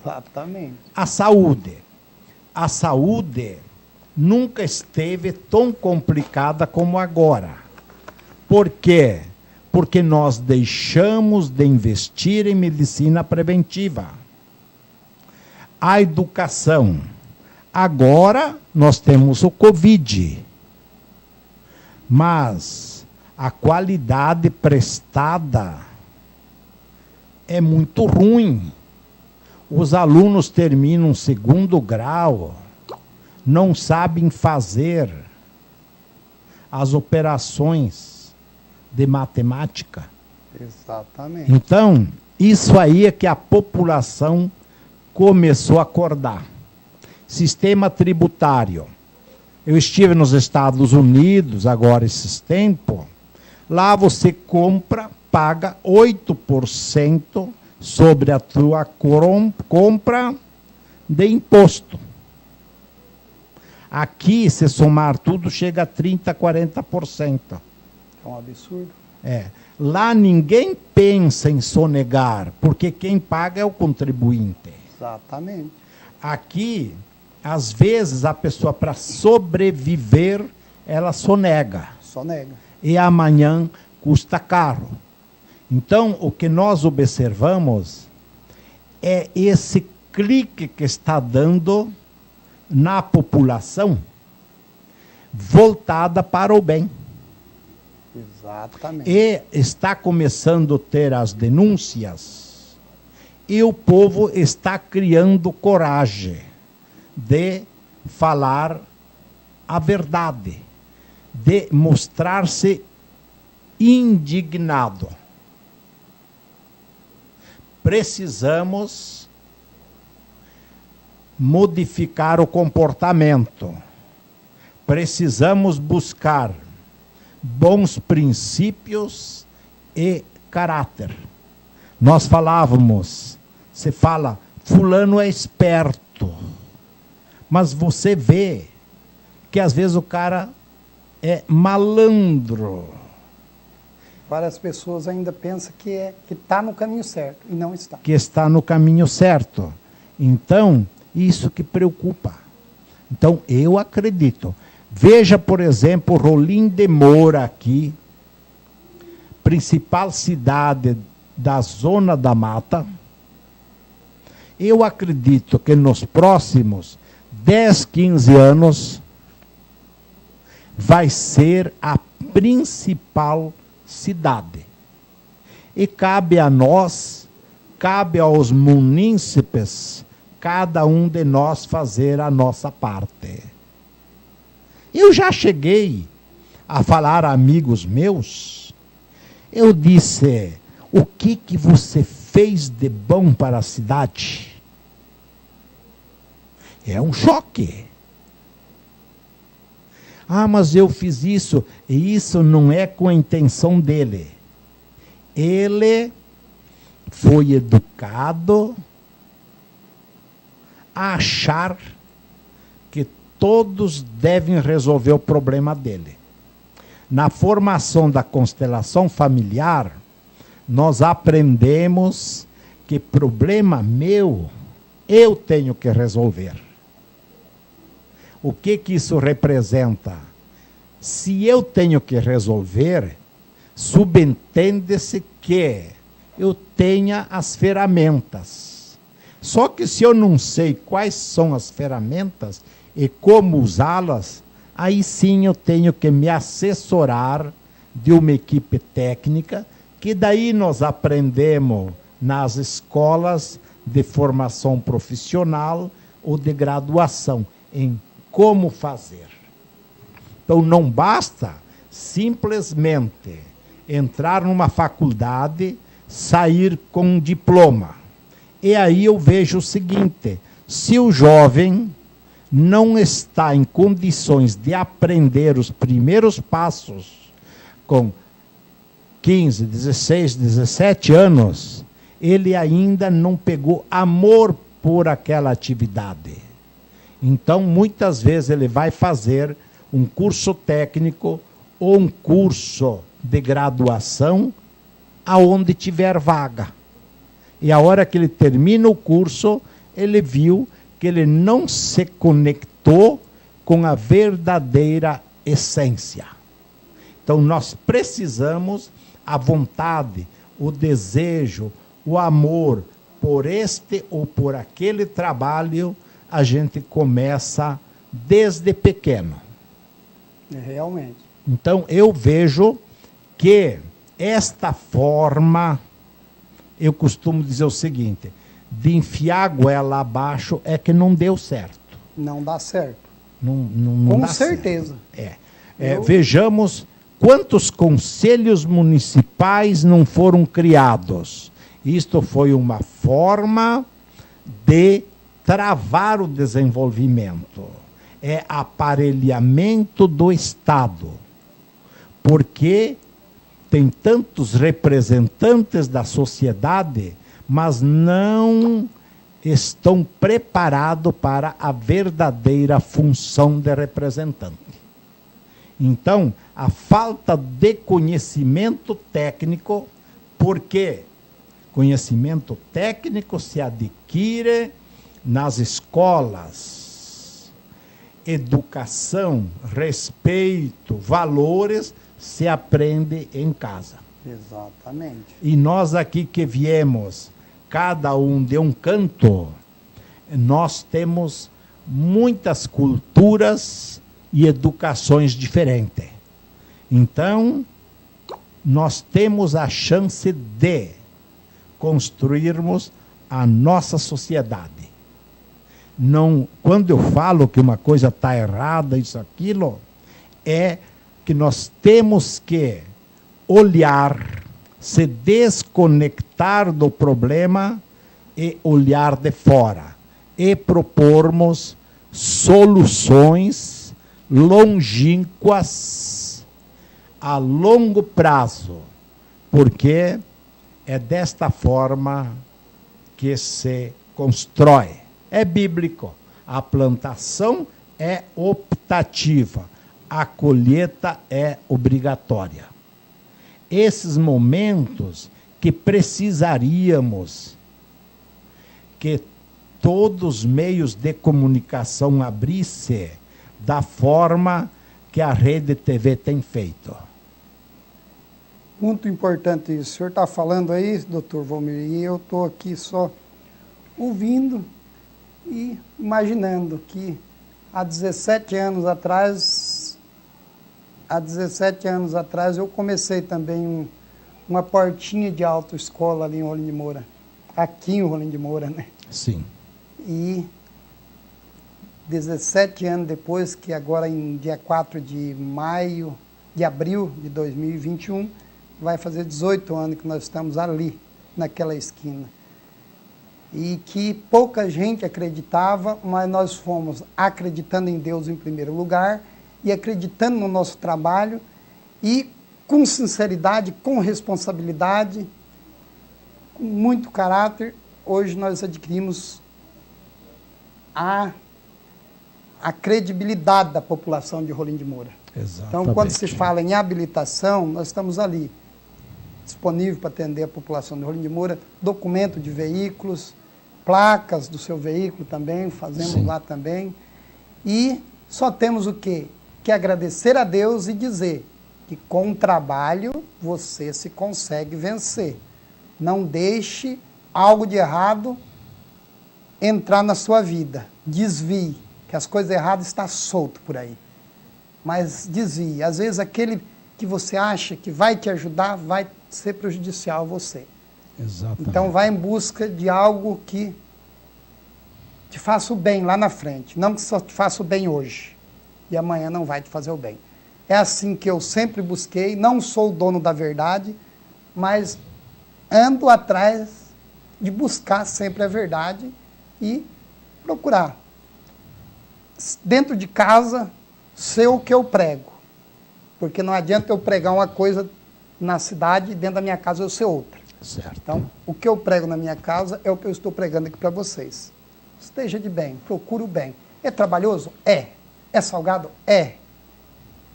Exatamente. A saúde. A saúde nunca esteve tão complicada como agora. Por quê? Porque nós deixamos de investir em medicina preventiva. A educação. Agora nós temos o Covid. Mas a qualidade prestada é muito ruim. Os alunos terminam segundo grau, não sabem fazer as operações de matemática. Exatamente. Então, isso aí é que a população começou a acordar. Sistema tributário. Eu estive nos Estados Unidos agora esses tempos. Lá você paga 8% sobre a tua compra de imposto. Aqui, se somar tudo, chega a 30%, 40%. É um absurdo. Lá ninguém pensa em sonegar, porque quem paga é o contribuinte. Exatamente. Aqui, às vezes a pessoa, para sobreviver, ela sonega. Sonega. E amanhã custa caro. Então, o que nós observamos é esse clique que está dando na população voltada para o bem. Exatamente. E está começando a ter as denúncias e o povo está criando coragem de falar a verdade, de mostrar-se indignado. Precisamos modificar o comportamento. Precisamos buscar bons princípios e caráter. Nós falávamos, você fala, fulano é esperto, mas você vê que às vezes o cara é malandro. Várias pessoas ainda pensam que está no caminho certo, e não está. Que está no caminho certo. Então, isso que preocupa. Então, eu acredito. Veja, por exemplo, Rolim de Moura aqui, principal cidade da Zona da Mata. Eu acredito que nos próximos 10, 15 anos vai ser a principal cidade. E cabe a nós, cabe aos munícipes, cada um de nós fazer a nossa parte. Eu já cheguei a falar a amigos meus, eu disse, o que você fez de bom para a cidade? É um choque. Ah, mas eu fiz isso, e isso não é com a intenção dele. Ele foi educado a achar que todos devem resolver o problema dele. Na formação da constelação familiar, nós aprendemos que problema meu, eu tenho que resolver. O que isso representa? Se eu tenho que resolver, subentende-se que eu tenha as ferramentas. Só que se eu não sei quais são as ferramentas e como usá-las, aí sim eu tenho que me assessorar de uma equipe técnica, que daí nós aprendemos nas escolas de formação profissional ou de graduação, em como fazer. Então não basta simplesmente entrar numa faculdade, sair com um diploma. E aí eu vejo o seguinte, se o jovem não está em condições de aprender os primeiros passos com 15, 16, 17 anos, ele ainda não pegou amor por aquela atividade. Então, muitas vezes ele vai fazer um curso técnico ou um curso de graduação aonde tiver vaga. E a hora que ele termina o curso, ele viu que ele não se conectou com a verdadeira essência. Então, nós precisamos a vontade, o desejo, o amor por este ou por aquele trabalho, a gente começa desde pequeno. Realmente. Então, eu vejo que esta forma, eu costumo dizer o seguinte, de enfiar a goela abaixo é que não deu certo. Não dá certo. Não com dá certeza. Certo. Vejamos quantos conselhos municipais não foram criados. Isto foi uma forma de travar o desenvolvimento. É aparelhamento do Estado. Porque tem tantos representantes da sociedade, mas não estão preparados para a verdadeira função de representante. Então, a falta de conhecimento técnico, porque conhecimento técnico se adquire nas escolas, educação, respeito, valores se aprende em casa. Exatamente. E nós aqui que viemos, cada um de um canto, nós temos muitas culturas e educações diferentes. Então, nós temos a chance de construirmos a nossa sociedade. Não, quando eu falo que uma coisa está errada, isso, aquilo, é que nós temos que olhar, se desconectar do problema e olhar de fora. E propormos soluções longínquas a longo prazo. Porque é desta forma que se constrói. É bíblico. A plantação é optativa. A colheita é obrigatória. Esses momentos que precisaríamos que todos os meios de comunicação abrissem da forma que a Rede TV tem feito. Muito importante isso. O senhor está falando aí, doutor Valmir, e eu estou aqui só ouvindo e imaginando que há 17 anos atrás eu comecei também uma portinha de autoescola ali em Rolim de Moura. Aqui em Rolim de Moura, né? Sim. E 17 anos depois, que agora em dia 4 de abril de 2021, vai fazer 18 anos que nós estamos ali, naquela esquina. E que pouca gente acreditava, mas nós fomos acreditando em Deus em primeiro lugar e acreditando no nosso trabalho e com sinceridade, com responsabilidade, com muito caráter, hoje nós adquirimos a credibilidade da população de Rolim de Moura. Exatamente. Então, quando se fala em habilitação, nós estamos ali, disponível para atender a população de Rolim de Moura, documento de veículos, placas do seu veículo também, fazemos Sim. lá também. E só temos o quê? Que agradecer a Deus e dizer que com o trabalho você se consegue vencer. Não deixe algo de errado entrar na sua vida. Desvie, que as coisas erradas estão soltas por aí. Mas desvie. Às vezes aquele que você acha que vai te ajudar vai ser prejudicial a você. Exatamente. Então vai em busca de algo que te faça o bem lá na frente. Não que só te faça o bem hoje. E amanhã não vai te fazer o bem. É assim que eu sempre busquei. Não sou o dono da verdade, mas ando atrás de buscar sempre a verdade e procurar. Dentro de casa, ser o que eu prego. Porque não adianta eu pregar uma coisa na cidade e dentro da minha casa eu ser outra. Certo. Então, o que eu prego na minha casa é o que eu estou pregando aqui para vocês. Esteja de bem, procure o bem. É trabalhoso? É. É salgado? É.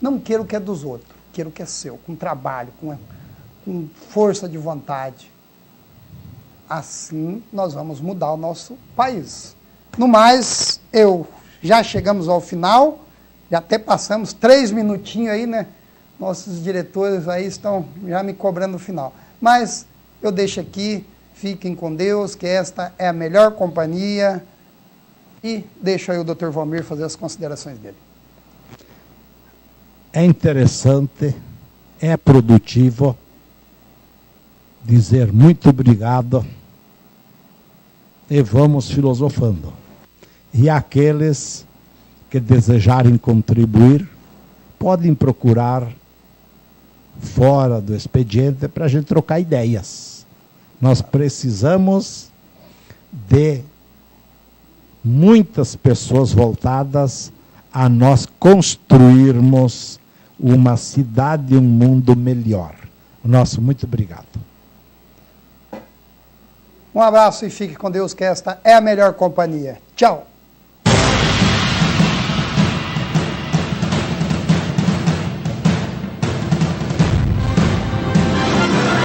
Não queira o que é dos outros, queira o que é seu, com trabalho, com força de vontade. Assim, nós vamos mudar o nosso país. No mais, já chegamos ao final, já até passamos 3 minutinhos aí, né? Nossos diretores aí estão já me cobrando no final. Mas eu deixo aqui, fiquem com Deus, que esta é a melhor companhia. E deixo aí o Dr. Valmir fazer as considerações dele. É interessante, é produtivo dizer muito obrigado e vamos filosofando. E aqueles que desejarem contribuir podem procurar fora do expediente para a gente trocar ideias. Nós precisamos de muitas pessoas voltadas a nós construirmos uma cidade e um mundo melhor. Nosso muito obrigado. Um abraço e fique com Deus, que esta é a melhor companhia. Tchau!